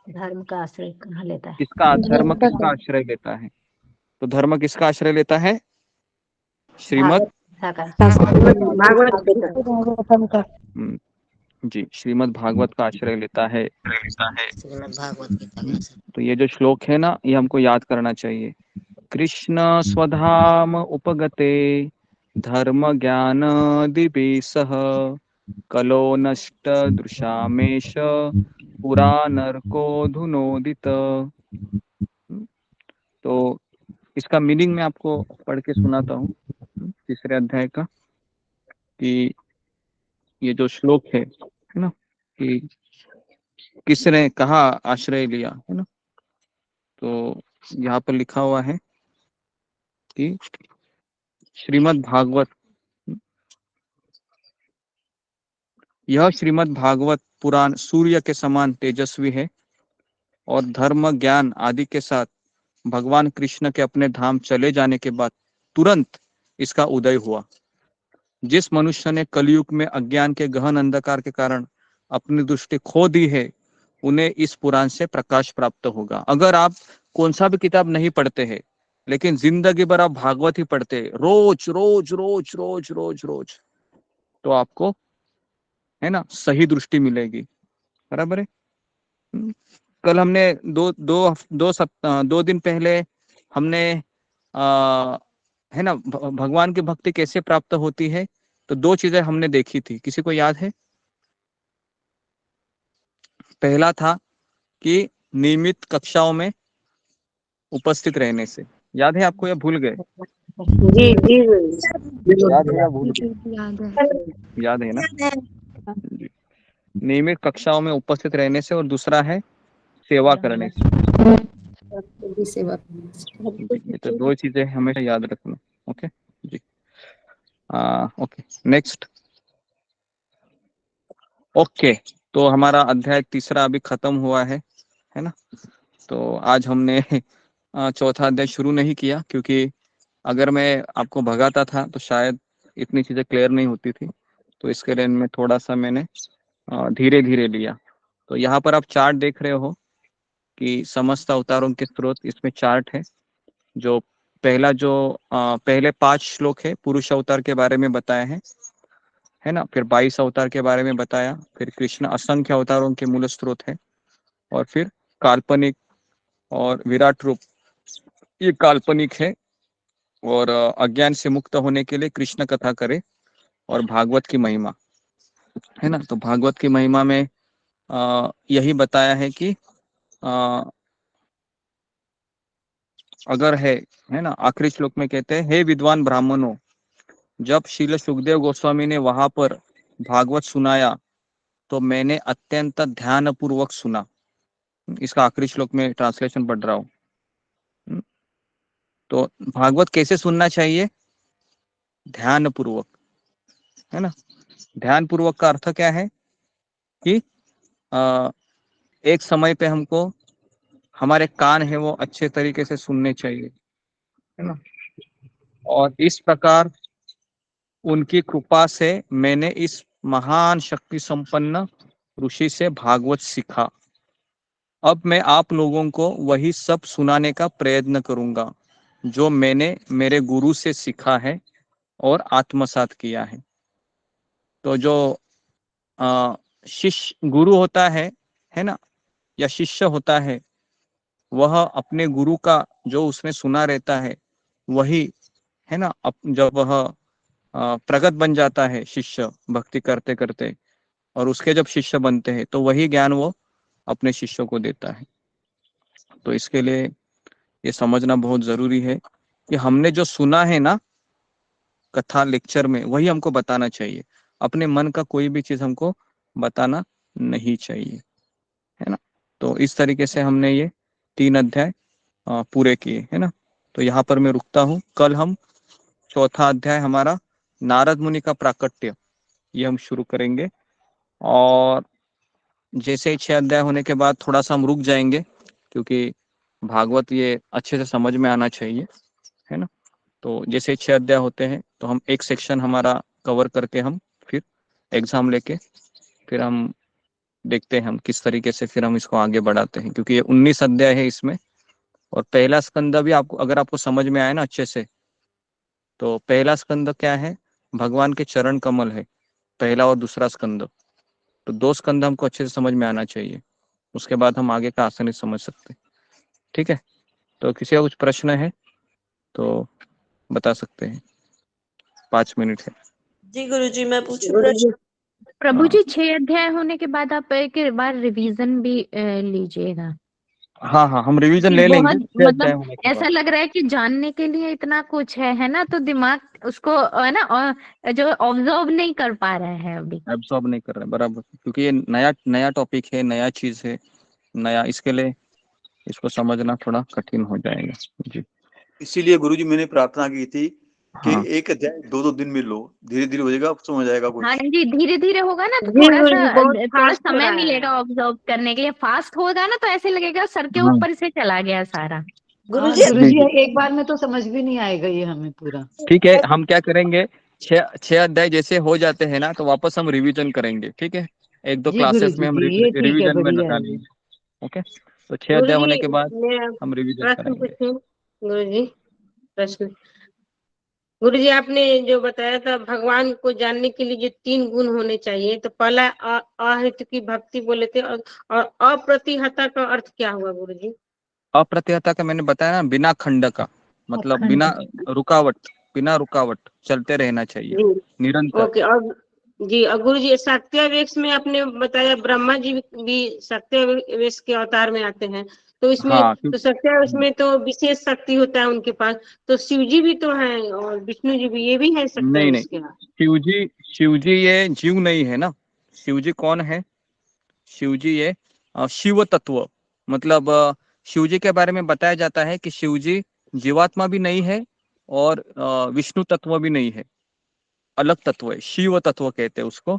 धर्म का आश्रय कहाँ लेता है, धर्म किसका आश्रय लेता है, तो धर्म किसका आश्रय लेता है, श्रीमद् भागवत जी, श्रीमद् भागवत का आश्रय लेता है। भागवत गीता। तो ये जो श्लोक है ना, ये हमको याद करना चाहिए। कृष्ण स्वधाम उपगते धर्म ज्ञान दिवि सह कलो नष्ट दृशामेश पुरा नरको धुनोदित। तो इसका मीनिंग मैं आपको पढ़ के सुनाता हूँ, 3 अध्याय का, कि ये जो श्लोक है ना, कि किसने कहा आश्रय लिया, है ना। तो यहाँ पर लिखा हुआ है कि श्रीमद् भागवत, यह श्रीमद् भागवत पुराण सूर्य के समान तेजस्वी है और धर्म ज्ञान आदि के साथ भगवान कृष्ण के अपने धाम चले जाने के बाद तुरंत इसका उदय हुआ। जिस मनुष्य ने कलयुग में अज्ञान के गहन अंधकार के कारण अपनी दृष्टि खो दी है, उन्हें इस पुराण से प्रकाश प्राप्त होगा। अगर आप कौन सा भी किताब नहीं पढ़ते हैं, लेकिन जिंदगी भर आप भागवत ही पढ़ते, रोज रोज रोज रोज रोज रोज, तो आपको है ना सही दृष्टि मिलेगी। बराबर है। कल हमने दो दिन पहले हमने है ना भगवान की भक्ति कैसे प्राप्त होती है, तो दो चीजें हमने देखी थी, किसी को याद है? पहला था कि नियमित कक्षाओं में उपस्थित रहने से। याद है आपको या भूल गए? जी जी याद है या भूल गए? याद है ना? नियमित कक्षाओं में उपस्थित रहने से, और दूसरा है सेवा करने से। ये तो दो चीजें हमेशा याद रखना। ओके जी। Okay next. ओके, तो हमारा अध्याय 3 अभी खत्म हुआ है ना? तो आज हमने चौथा अध्याय शुरू नहीं किया, क्योंकि अगर मैं आपको भगाता था तो शायद इतनी चीजें क्लियर नहीं होती थी, तो इसके लिए मैं थोड़ा सा मैंने धीरे धीरे लिया। तो यहाँ पर आप चार्ट देख रहे हो कि समस्त अवतारों के स्रोत, इसमें चार्ट है। जो पहले 5 श्लोक है पुरुष अवतार के बारे में बताए हैं, है ना? फिर 22 अवतार के बारे में बताया, फिर कृष्ण असंख्य अवतारों के मूल स्रोत है, और फिर काल्पनिक और विराट रूप, ये काल्पनिक है, और अज्ञान से मुक्त होने के लिए कृष्ण कथा करे, और भागवत की महिमा, है ना? तो भागवत की महिमा में यही बताया है कि अगर है ना, आखिरी श्लोक में कहते हैं, हे विद्वान ब्राह्मणों, जब श्रील सुखदेव गोस्वामी ने वहां पर भागवत सुनाया तो मैंने अत्यंत ध्यान पूर्वक सुना। इसका आखिरी श्लोक में ट्रांसलेशन पढ़ रहा हूँ। तो भागवत कैसे सुनना चाहिए? ध्यान पूर्वक, है ना? ध्यान पूर्वक का अर्थ क्या है कि एक समय पे हमको हमारे कान है वो अच्छे तरीके से सुनने चाहिए, है ना? और इस प्रकार उनकी कृपा से मैंने इस महान शक्ति संपन्न ऋषि से भागवत सीखा। अब मैं आप लोगों को वही सब सुनाने का प्रयत्न करूंगा जो मैंने मेरे गुरु से सीखा है और आत्मसात किया है। तो जो शिष्य गुरु होता है ना, या शिष्य होता है, वह अपने गुरु का जो उसने सुना रहता है वही, है ना, जब वह प्रगत बन जाता है शिष्य भक्ति करते करते, और उसके जब शिष्य बनते हैं तो वही ज्ञान वो अपने शिष्यों को देता है। तो इसके लिए ये समझना बहुत जरूरी है कि हमने जो सुना है ना कथा लेक्चर में, वही हमको बताना चाहिए। अपने मन का कोई भी चीज हमको बताना नहीं चाहिए, है ना? तो इस तरीके से हमने ये 3 अध्याय पूरे किए, है ना? तो यहाँ पर मैं रुकता हूँ। कल हम चौथा अध्याय हमारा नारद मुनि का प्राकट्य, ये हम शुरू करेंगे। और जैसे 6 अध्याय होने के बाद थोड़ा सा हम रुक जाएंगे, क्योंकि भागवत ये अच्छे से समझ में आना चाहिए, है ना? तो जैसे 6 अध्याय होते हैं तो हम एक सेक्शन हमारा कवर करके हम फिर एग्जाम लेके फिर हम देखते हैं हम किस तरीके से फिर हम इसको आगे बढ़ाते हैं, क्योंकि ये 19 अध्याय है इसमें। और पहला स्कंद भी आपको, अगर आपको समझ में आए ना अच्छे से, तो पहला स्कंद क्या है? भगवान के चरण कमल है, पहला और दूसरा स्कंद। तो 2 स्कंद हमको अच्छे से समझ में आना चाहिए, उसके बाद हम आगे का आसानी समझ सकते हैं। ठीक है? तो किसी का कुछ प्रश्न है तो बता सकते हैं, 5 मिनट है। जी गुरुजी, मैं पूछूं प्रश्न? प्रभु जी 6 अध्याय होने के बाद आप एक बार रिवीजन भी लीजिएगा। हाँ हाँ, हम रिवीजन ले लेंगे। बहुत मतलब ऐसा लग रहा है कि जानने के लिए इतना कुछ है ना, तो दिमाग उसको है ना जो ऑब्जर्व नहीं कर पा रहे हैं अभी, एब्सॉर्ब नहीं कर रहे, बराबर, क्योंकि ये नया टॉपिक है, नया चीज है, नया, इसके लिए इसको समझना थोड़ा कठिन हो जाएगा। जी, इसीलिए गुरुजी मैंने प्रार्थना की थी कि एक अध्याय 2-2 दिन में लो, धीरे धीरे हो जाएगा, समझ आएगा कुछ। हाँ जी, धीरे धीरे होगा ना तो जी थोड़ा गुरुजी, सा बहुत थोड़ा फास्ट हो समय रहा है। मिलेगा ऑब्जर्व करने के लिए। फास्ट होगा ना तो ऐसे लगेगा सर के हाँ। ऊपर से चला गया सारा। गुरुजी एक बार में तो समझ भी नहीं आएगा ये हमें पूरा। ठीक है, हम क्या करेंगे, 6 अध्याय जैसे हो जाते हैं ना तो वापस हम रिवीजन करेंगे। ठीक है? 1-2 जी क्लासेस गुरुजी में हम जी, ये ठीक है, रिवीजन में बढ़िया लगा है। लेंगे। ओके, तो 6 अध्याय होने के बाद मैं हम रिवीजन प्रश्न करेंगे। पूछूं? गुरुजी प्रश्न गुरुजी आपने जो बताया था भगवान को जानने के लिए जो 3 गुण होने चाहिए, तो पहला अहित की भक्ति बोले थे, और अप्रतिहता का अर्थ क्या हुआ गुरुजी? अप्रतिहता का मैंने बताया ना, बिना खंड का, मतलब बिना रुकावट चलते रहना चाहिए जी निरंतर। ओके। और जी, और गुरुजी सत्यावेश में आपने बताया ब्रह्मा जी भी सत्यावेश के अवतार में आते हैं, तो इसमें हाँ तो सत्यावेश में तो विशेष शक्ति होता है उनके पास, तो शिव जी भी तो हैं और विष्णु जी भी, ये भी है नहीं सत्यावेश के यहाँ? शिव जी ये जीव नहीं है ना। शिव जी कौन है? शिव जी ये शिव तत्व, मतलब शिव जी के बारे में बताया जाता है कि शिव जी जीवात्मा भी नहीं है और विष्णु तत्व भी नहीं है, अलग तत्व है, शिव तत्व कहते हैं उसको।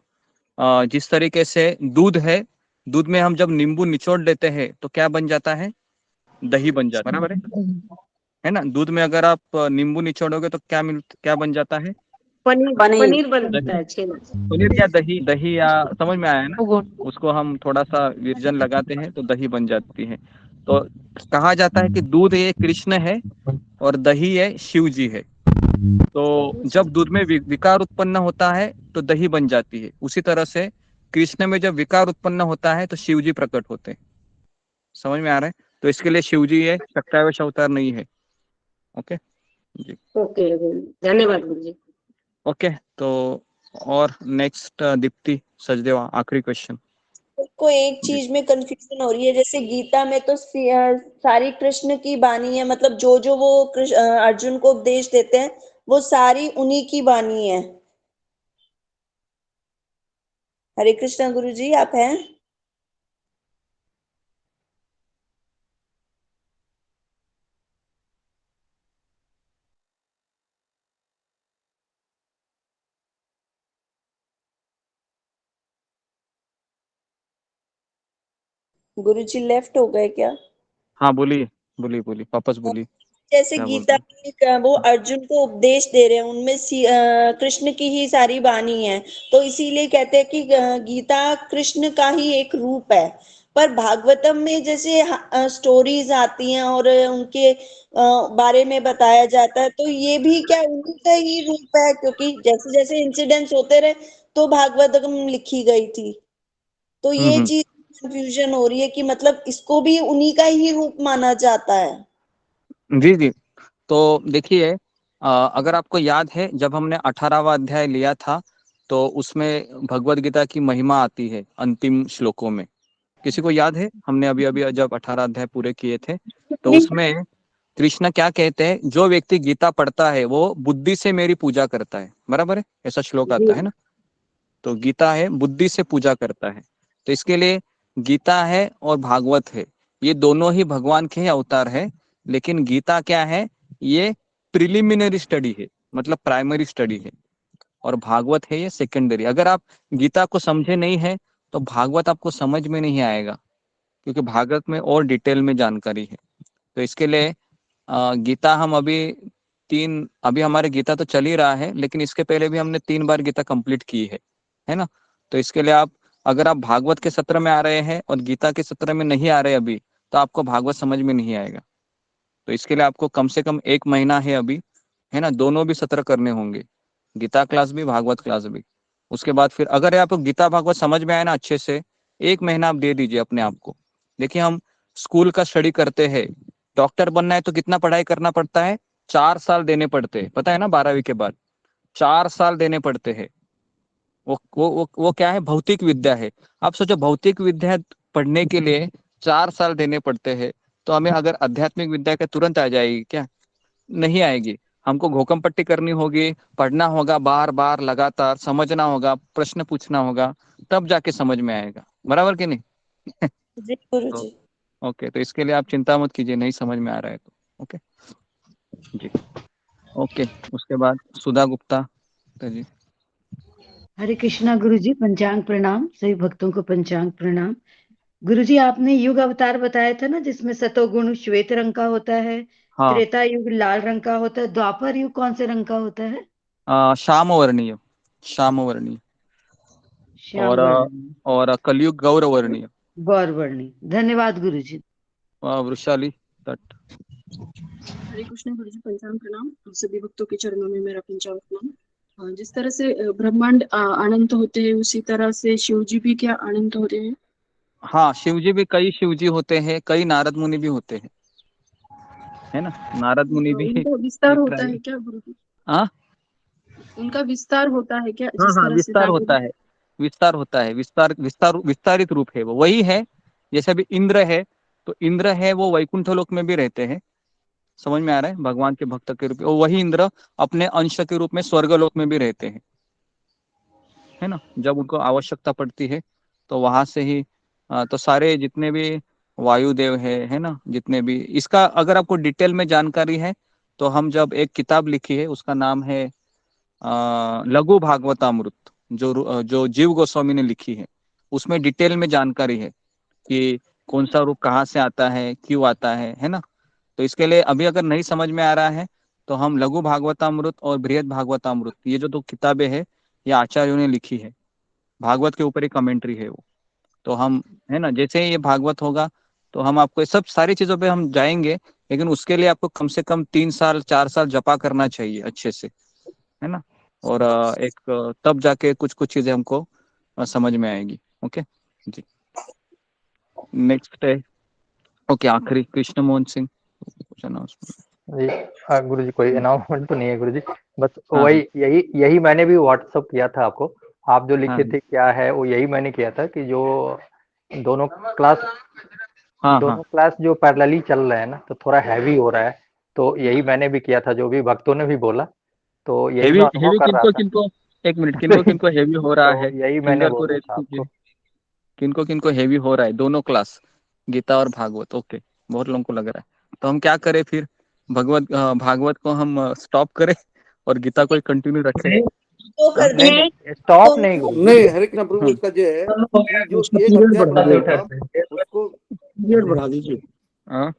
जिस तरीके से दूध है, दूध में हम जब नींबू निचोड़ लेते हैं तो क्या बन जाता है? दही बन जाता है, बराबर है ना। दूध में अगर आप नींबू निचोड़ोगे तो क्या बन जाता है? पनीर बनता है छेना। पनीर या दही या समझ में आया ना। उसको हम थोड़ा सा विरजन लगाते हैं तो दही बन जाती है। तो कहा जाता है कि दूध ये कृष्ण है और दही ये शिव जी है। तो जब दूध में विकार उत्पन्न होता है तो दही बन जाती है। उसी तरह से कृष्ण में जब विकार उत्पन्न होता है तो शिव जी प्रकट होते हैं। समझ में आ रहा है? तो इसके लिए शिव जी ये सत्यावेश अवतार नहीं है। ओके जी, ओके धन्यवाद गुरुजी। ओके। तो और नेक्स्ट दीप्ति सचदेवा, आखिरी क्वेश्चन। को एक चीज में कंफ्यूजन हो रही है, जैसे गीता में तो सारी कृष्ण की बानी है, मतलब जो जो वो अर्जुन को उपदेश देते हैं वो सारी उन्हीं की बानी है। हरे कृष्णा गुरु जी, आप हैं? गुरु जी लेफ्ट हो गए क्या? हाँ बोलिए बोलिए वापस बोलिए। जैसे क्या गीता बोलते की वो अर्जुन को उपदेश दे रहे हैं, उनमें कृष्ण की ही सारी वाणी है, तो इसीलिए कहते हैं कि गीता कृष्ण का ही एक रूप है। पर भागवतम में जैसे स्टोरीज आती हैं और उनके बारे में बताया जाता है, तो ये भी क्या उन्हीं का ही रूप है? क्योंकि जैसे जैसे इंसिडेंट्स होते रहे तो भागवतम लिखी गई थी, तो ये हम्म। चीज कंफ्यूजन हो रही है कि मतलब इसको भी उन्हीं का ही रूप माना जाता है। जी जी। तो देखिए, अगर आपको याद है जब हमने 18वां अध्याय लिया था तो उसमें भगवत गीता की महिमा आती है अंतिम श्लोकों में। किसी को याद है? हमने अभी अभी जब 18 अध्याय पूरे किए थे तो उसमें कृष्ण क्या कहते हैं? जो व्यक्ति गीता पढ़ता है वो बुद्धि से मेरी पूजा करता है, बराबर है? ऐसा श्लोक आता है ना। तो गीता है बुद्धि से पूजा करता है। तो इसके लिए गीता है और भागवत है, ये दोनों ही भगवान के ही अवतार है। लेकिन गीता क्या है? ये प्रिलिमिनरी स्टडी है, मतलब प्राइमरी स्टडी है, और भागवत है ये सेकेंडरी। अगर आप गीता को समझे नहीं है तो भागवत आपको समझ में नहीं आएगा, क्योंकि भागवत में और डिटेल में जानकारी है। तो इसके लिए गीता हम अभी हमारे गीता तो चल ही रहा है, लेकिन इसके पहले भी हमने 3 बार गीता कंप्लीट की है ना। तो इसके लिए अगर आप भागवत के सत्र में आ रहे हैं और गीता के सत्र में नहीं आ रहे अभी, तो आपको भागवत समझ में नहीं आएगा। तो इसके लिए आपको कम से कम 1 महीना है अभी, है ना, दोनों भी सत्र करने होंगे, गीता क्लास भी भागवत क्लास भी। उसके बाद फिर अगर आपको गीता भागवत समझ में आए ना अच्छे से, 1 महीना आप दे दीजिए अपने आप को। देखिए, हम स्कूल का स्टडी करते हैं, डॉक्टर बनना है तो कितना पढ़ाई करना पड़ता है? 4 साल देने पड़ते हैं, पता है ना। 12वीं के बाद 4 साल देने पड़ते हैं। वो क्या है? भौतिक विद्या है। आप सोचो, भौतिक विद्या पढ़ने के लिए 4 साल देने पड़ते हैं, तो हमें अगर आध्यात्मिक विद्या के तुरंत आ जाएगी क्या? नहीं आएगी। हमको घोकम पट्टी करनी होगी, पढ़ना होगा, बार बार लगातार समझना होगा, प्रश्न पूछना होगा, तब जाके समझ में आएगा, बराबर कि नहीं? जी गुरु तो जी। ओके, तो इसके लिए आप चिंता मत कीजिए, नहीं समझ में आ रहा है तो। ओके जी, ओके। उसके बाद सुधा गुप्ता तो जी। हरे कृष्णा गुरु जी, पंचांग प्रणाम। सभी भक्तों को पंचांग प्रणाम। गुरु जी, आपने युग अवतार बताया था ना, जिसमें सतोगुण श्वेत रंग का होता है, हाँ, त्रेता युग लाल रंग का होता है, द्वापर युग कौन से रंग का होता है? श्याम वर्णीय, श्याम वर्णीय। श्याम और वर्ण, कलयुग गौर वर्णीय। गौर वर्णी। धन्यवाद गुरु जी। वृषाली तट। हरे कृष्ण गुरु जी, पंचांग प्रणाम। सभी भक्तों के चरणों में मेरा पंचांग प्रणाम। जिस तरह से ब्रह्मांड अनंत होते हैं, उसी तरह से शिव जी भी क्या अनंत होते हैं? हाँ, शिव जी भी, कई शिव जी होते हैं, कई नारद मुनि भी होते हैं, है ना। नारद मुनि भी उनका विस्तार एक होता ट्राई। है क्या गुरु जी? हाँ उनका विस्तार होता है क्या, हाँ जिस हाँ, तरह से विस्तार दागे होता है, विस्तार होता है, विस्तारित रूप है वो, वही है। जैसे अभी इंद्र है, तो इंद्र है वो वैकुंठ लोक में भी रहते हैं, समझ में आ रहा है, भगवान के भक्त के रूप में। और वही इंद्र अपने अंश के रूप में स्वर्ग लोक में भी रहते हैं, है ना। जब उनको आवश्यकता पड़ती है तो वहां से ही तो सारे जितने भी वायुदेव है ना, जितने भी, इसका अगर आपको डिटेल में जानकारी है तो हम जब एक किताब लिखी है, उसका नाम है लघु भागवतामृत, जो जीव गोस्वामी ने लिखी है, उसमें डिटेल में जानकारी है कि कौन सा रूप कहाँ से आता है, क्यों आता है ना। तो इसके लिए अभी अगर नहीं समझ में आ रहा है तो हम लघु भागवतामृत और बृहद भागवतामृत, ये जो दो किताबें हैं, ये आचार्यों ने लिखी है, भागवत के ऊपर ही कमेंट्री है वो। तो हम, है ना, जैसे ही ये भागवत होगा तो हम आपको ये सब सारी चीजों पे हम जाएंगे, लेकिन उसके लिए आपको कम से कम 3 साल 4 साल जपा करना चाहिए अच्छे से, है ना। और तब जाके कुछ कुछ चीजें हमको समझ में आएगी। ओके जी, नेक्स्ट है। ओके, आखिरी कृष्ण मोहन सिंह, कुछ announcement? जी गुरु जी, कोई अनाउंसमेंट तो नहीं है गुरु जी, बस हाँ वही यही मैंने भी व्हाट्सअप किया था आपको। आप जो लिखे हाँ थे क्या है, वो यही मैंने किया था कि जो दोनों क्लास हाँ जो पैरेलली चल रहे हैं ना, तो थोड़ा हैवी हो रहा है, तो यही मैंने भी किया था, जो भी भक्तों ने भी बोला, तो यही हेवी मैं अनुभव हेवी कर रहा किनको था। किनको, एक मिनट, किनको किनको हेवी हो रहा तो है, यही मैंने फिंगर को बोला रेज था कीजिए, आपको। किनको किनको हेवी हो रहा है दोनों क्लास, गीता और भागवत। ओके, बहुत लोगों को लग रहा है, तो हम क्या करें फिर, भागवत को हम स्टॉप करें और गीता को कंटिन्यू रखें। तो हाँ? कर नहीं देंगे नहीं, स्टॉप नहीं गुरु जी। नहीं, हरे कृष्ण प्रभु, इसका जो है कि जो उसका एक पीरियड अध्याय बढ़ा पढ़ाया दीजिए, था उसको पीरियड बढ़ा दीजिए। हाँ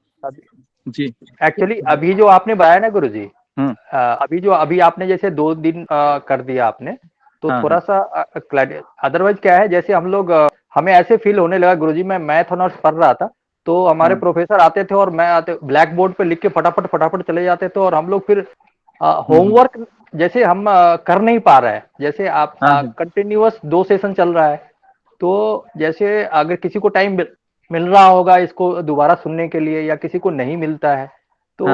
जी, एक्चुअली अभी जो आपने बताया ना गुरु जी, अभी आपने जैसे 2 दिन कर दिया आपने, तो हाँ थोड़ा सा अदरवाइज क्या है, जैसे हम लोग हमें ऐसे फील होने लगा गुरु जी, मैं मैथ ऑनर्स पढ़ रहा था, तो हमारे प्रोफेसर आते थे और मैं आते ब्लैक बोर्ड पे लिख के फटाफट फटाफट चले जाते थे, और हम लोग फिर होमवर्क जैसे हम कर नहीं पा रहे हैं, जैसे आप कंटिन्यूअस 2 सेशन चल रहा है, तो जैसे अगर किसी को टाइम मिल रहा होगा इसको दोबारा सुनने के लिए, या किसी को नहीं मिलता है, तो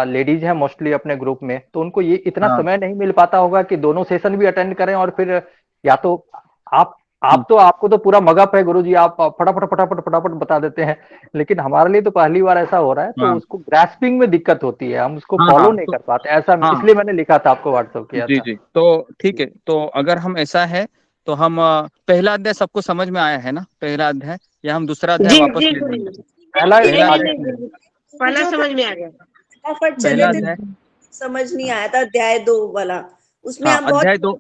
लेडीज हैं मोस्टली अपने ग्रुप में, तो उनको ये इतना समय नहीं मिल पाता होगा कि दोनों सेशन भी अटेंड करें, और फिर या तो आपको तो पूरा मगअप है गुरु जी, आप फटाफट फटाफट फटाफट बता देते हैं, लेकिन हमारे लिए तो पहली बार ऐसा हो रहा है, तो उसको ग्रास्पिंग में दिक्कत होती है, हम उसको फॉलो नहीं कर पाते, ऐसा इसलिए मैंने लिखा था आपको, व्हाट्सअप किया जी था। जी, तो ठीक है, तो अगर हम ऐसा है तो हम पहला अध्याय सबको समझ में आया है ना, पहला अध्याय, या हम दूसरा अध्याय जी वापस जी ले लेंगे? पहला पहला समझ में आ गया, फटाफट चले पहला थे, अध्याय, समझ नहीं आया था अध्याय 2 वाला, उसमें हाँ आप बहुत अध्याय 2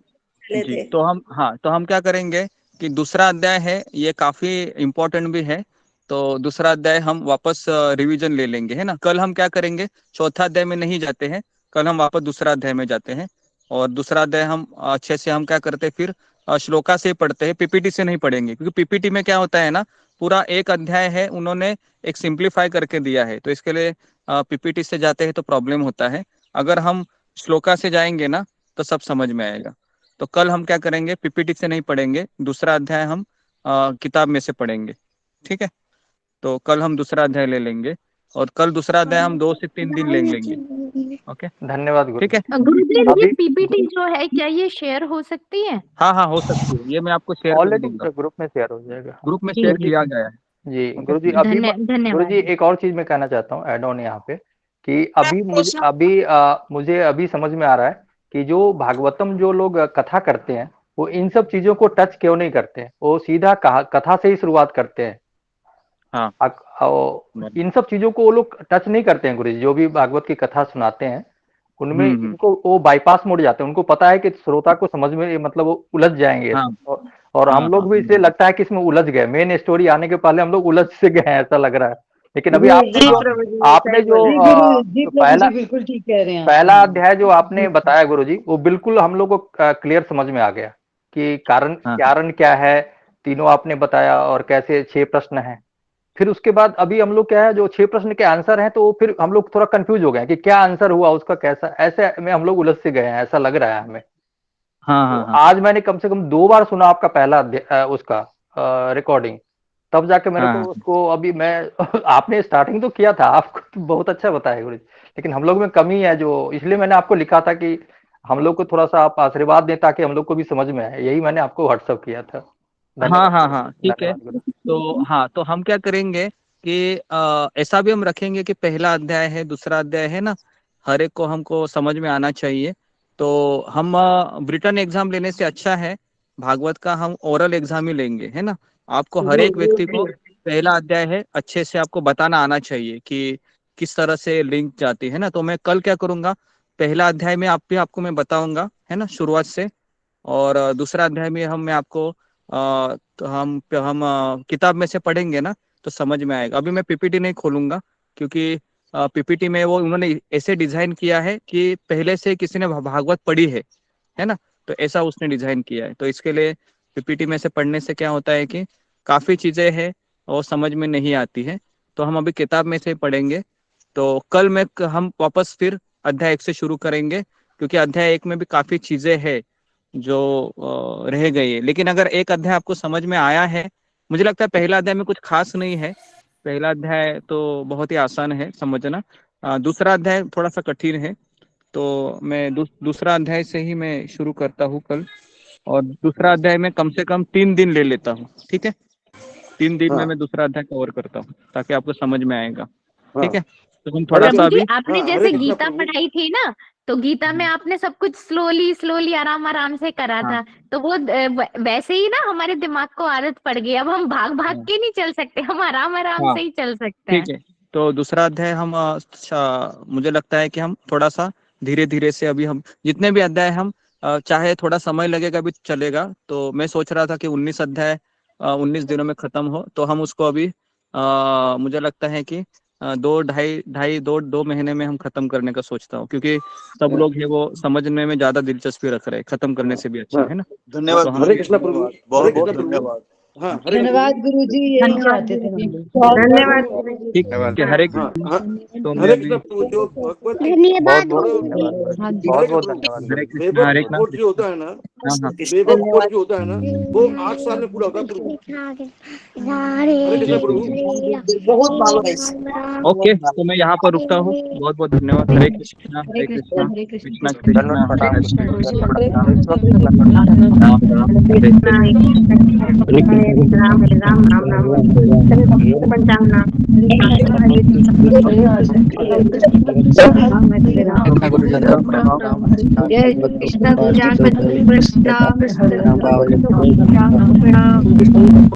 चले जी, थे। तो हम क्या करेंगे कि दूसरा अध्याय है, ये काफी इम्पोर्टेंट भी है, तो दूसरा अध्याय हम वापस रिवीजन ले लेंगे, है ना। कल हम क्या करेंगे, चौथा अध्याय में नहीं जाते हैं, कल हम वापस दूसरा अध्याय में जाते हैं, और दूसरा अध्याय हम अच्छे से हम क्या करते हैं फिर श्लोका से पढ़ते हैं, पीपीटी से नहीं पढ़ेंगे, क्योंकि पीपीटी में क्या होता है ना, पूरा एक अध्याय है, उन्होंने एक सिंप्लीफाई करके दिया है, तो इसके लिए पीपीटी से जाते हैं तो प्रॉब्लम होता है। अगर हम श्लोका से जाएंगे ना तो सब समझ में आएगा। तो कल हम क्या करेंगे, पीपीटी से नहीं पढ़ेंगे, दूसरा अध्याय हम किताब में से पढ़ेंगे, ठीक है। तो कल हम दूसरा अध्याय ले लेंगे, और कल दूसरा अध्याय हम 2 से 3 दिन ले लेंगे। ओके, धन्यवाद गुरु। ठीक है। गुरु जी, ये पीपीटी जो है क्या ये शेयर हो सकती है? हाँ हो सकती है, ये मैं आपको शेयर कर ऑलरेडी दूंगा, ग्रुप में शेयर हो जाएगा, ग्रुप में शेयर किया गया है। जी ओके? गुरु जी। अभी गुरु जी एक और चीज मैं कहना चाहता हूँ एड ऑन यहाँ पे, कि मुझे अभी समझ में आ रहा है कि जो भागवतम जो लोग कथा करते हैं, वो इन सब चीजों को टच क्यों नहीं करते हैं, वो सीधा कथा से ही शुरुआत करते हैं। इन सब चीजों को वो लोग टच नहीं करते हैं गुरु जी, जो भी भागवत की कथा सुनाते हैं उनमें इनको वो बाईपास मोड जाते हैं, उनको पता है कि श्रोता को समझ में मतलब वो उलझ जाएंगे, और हम लोग भी इसलिए लगता है कि इसमें उलझ गए, मेन स्टोरी आने के पहले हम लोग उलझ से गए हैं, ऐसा लग रहा है। लेकिन अभी आपने जो बिल्कुल ठीक कह रहे हैं, पहला अध्याय जो आपने बताया गुरु जी, वो बिल्कुल हम लोग को क्लियर समझ में आ गया कि कारण क्या है, तीनों आपने बताया, और कैसे 6 प्रश्न हैं, फिर उसके बाद अभी हम लोग क्या है, जो 6 प्रश्न के आंसर हैं, तो फिर हम लोग थोड़ा कंफ्यूज हो गए हैं कि क्या आंसर हुआ उसका, कैसा, ऐसे में हम लोग उलझ से गए हैं, ऐसा लग रहा है हमें। हाँ तो आज मैंने कम से कम 2 बार सुना आपका पहला उसका रिकॉर्डिंग, तब जाके मेरे को उसको, अभी मैं आपने स्टार्टिंग तो किया था, आपको तो बहुत अच्छा बताया गुरु जी, लेकिन हम लोग में कमी है, जो इसलिए मैंने आपको लिखा था कि हम लोग को थोड़ा सा आप आशीर्वाद दें ताकि हम लोग को भी समझ में आए, यही मैंने आपको व्हाट्सअप किया था। हाँ, ठीक है। तो हम क्या करेंगे कि ऐसा भी हम रखेंगे कि पहला अध्याय है, दूसरा अध्याय है ना, हर एक को हमको समझ में आना चाहिए। तो हम रिटन एग्जाम लेने से अच्छा है भागवत का हम ओरल एग्जाम ही लेंगे, है ना। आपको हर एक व्यक्ति को पहला अध्याय है अच्छे से आपको बताना आना चाहिए कि किस तरह से लिंक जाती है ना। तो मैं कल क्या करूंगा, पहला अध्याय में आपको मैं बताऊंगा, है ना, शुरुआत से, और दूसरा अध्याय में मैं आपको तो हम किताब में से पढ़ेंगे ना तो समझ में आएगा। अभी मैं पीपीटी नहीं खोलूंगा क्योंकि पीपीटी में वो उन्होंने ऐसे डिजाइन किया है कि पहले से किसी ने भागवत पढ़ी है ना, तो ऐसा उसने डिजाइन किया है। तो इसके लिए पीपीटी में से पढ़ने से क्या होता है कि काफी चीजें हैं वो समझ में नहीं आती है, तो हम अभी किताब में से पढ़ेंगे। तो कल में हम वापस फिर अध्याय 1 से शुरू करेंगे, क्योंकि अध्याय 1 में भी काफी चीजें हैं जो रह गई है। लेकिन अगर एक अध्याय आपको समझ में आया है, मुझे लगता है पहला अध्याय में कुछ खास नहीं है, पहला अध्याय तो बहुत ही आसान है समझना। दूसरा अध्याय थोड़ा सा कठिन है, तो मैं दूसरा अध्याय से ही मैं शुरू करता हूँ कल, और दूसरा अध्याय में कम से कम 3 दिन ले लेता हूँ, ठीक है। 3 दिन में मैं दूसरा अध्याय कवर करता हूँ ताकि आपको समझ में आएगा, ठीक है। तो हम थोड़ा सा अभी आपने जैसे गीता पढ़ाई थी ना, तो गीता में आपने सब कुछ स्लोली आराम से करा था, तो वो वैसे ही ना हमारे दिमाग को आदत पड़ गई। अब हम भाग के नहीं चल सकते, हम आराम से ही चल सकते हैं। ठीक है। तो दूसरा अध्याय हम मुझे लगता है कि हम थोड़ा सा धीरे धीरे से, अभी हम जितने भी अध्याय हम चाहे थोड़ा समय लगेगा भी चलेगा, तो मैं सोच रहा था कि 19 अध्याय 19 दिनों में खत्म हो, तो हम उसको अभी मुझे लगता है कि 2 महीने में हम खत्म करने का सोचता हूँ, क्योंकि सब लोग है वो समझने में ज्यादा दिलचस्पी रख रहे हैं, खत्म करने से भी अच्छा है ना। धन्यवाद। तो हरे कृष्णा प्रभु, बहुत बहुत धन्यवाद। हाँ, धन्यवाद गुरु जी, यही चाहते थे हम लोग। धन्यवाद। ठीक है, हरे कृष्ण। तो मैं हरे अभी कृष्णा प्रभु, जो भगवत बहुत धन्यवाद। हरे कृष्ण। कोर्स जो होता है ना, बेबक कोर्स जो होता है ना, वो 8 साल में पूरा होता है प्रभु। हरे कृष्णा प्रभु। ओके, तो मैं यहाँ पर रुकता हूँ। बहुत बहुत धन्यवाद। हरे कृष्णा, हरे कृष्णा, कृष्णा कृष्णा, हरे हरे, राम राम पंचांग जय कृष्ण,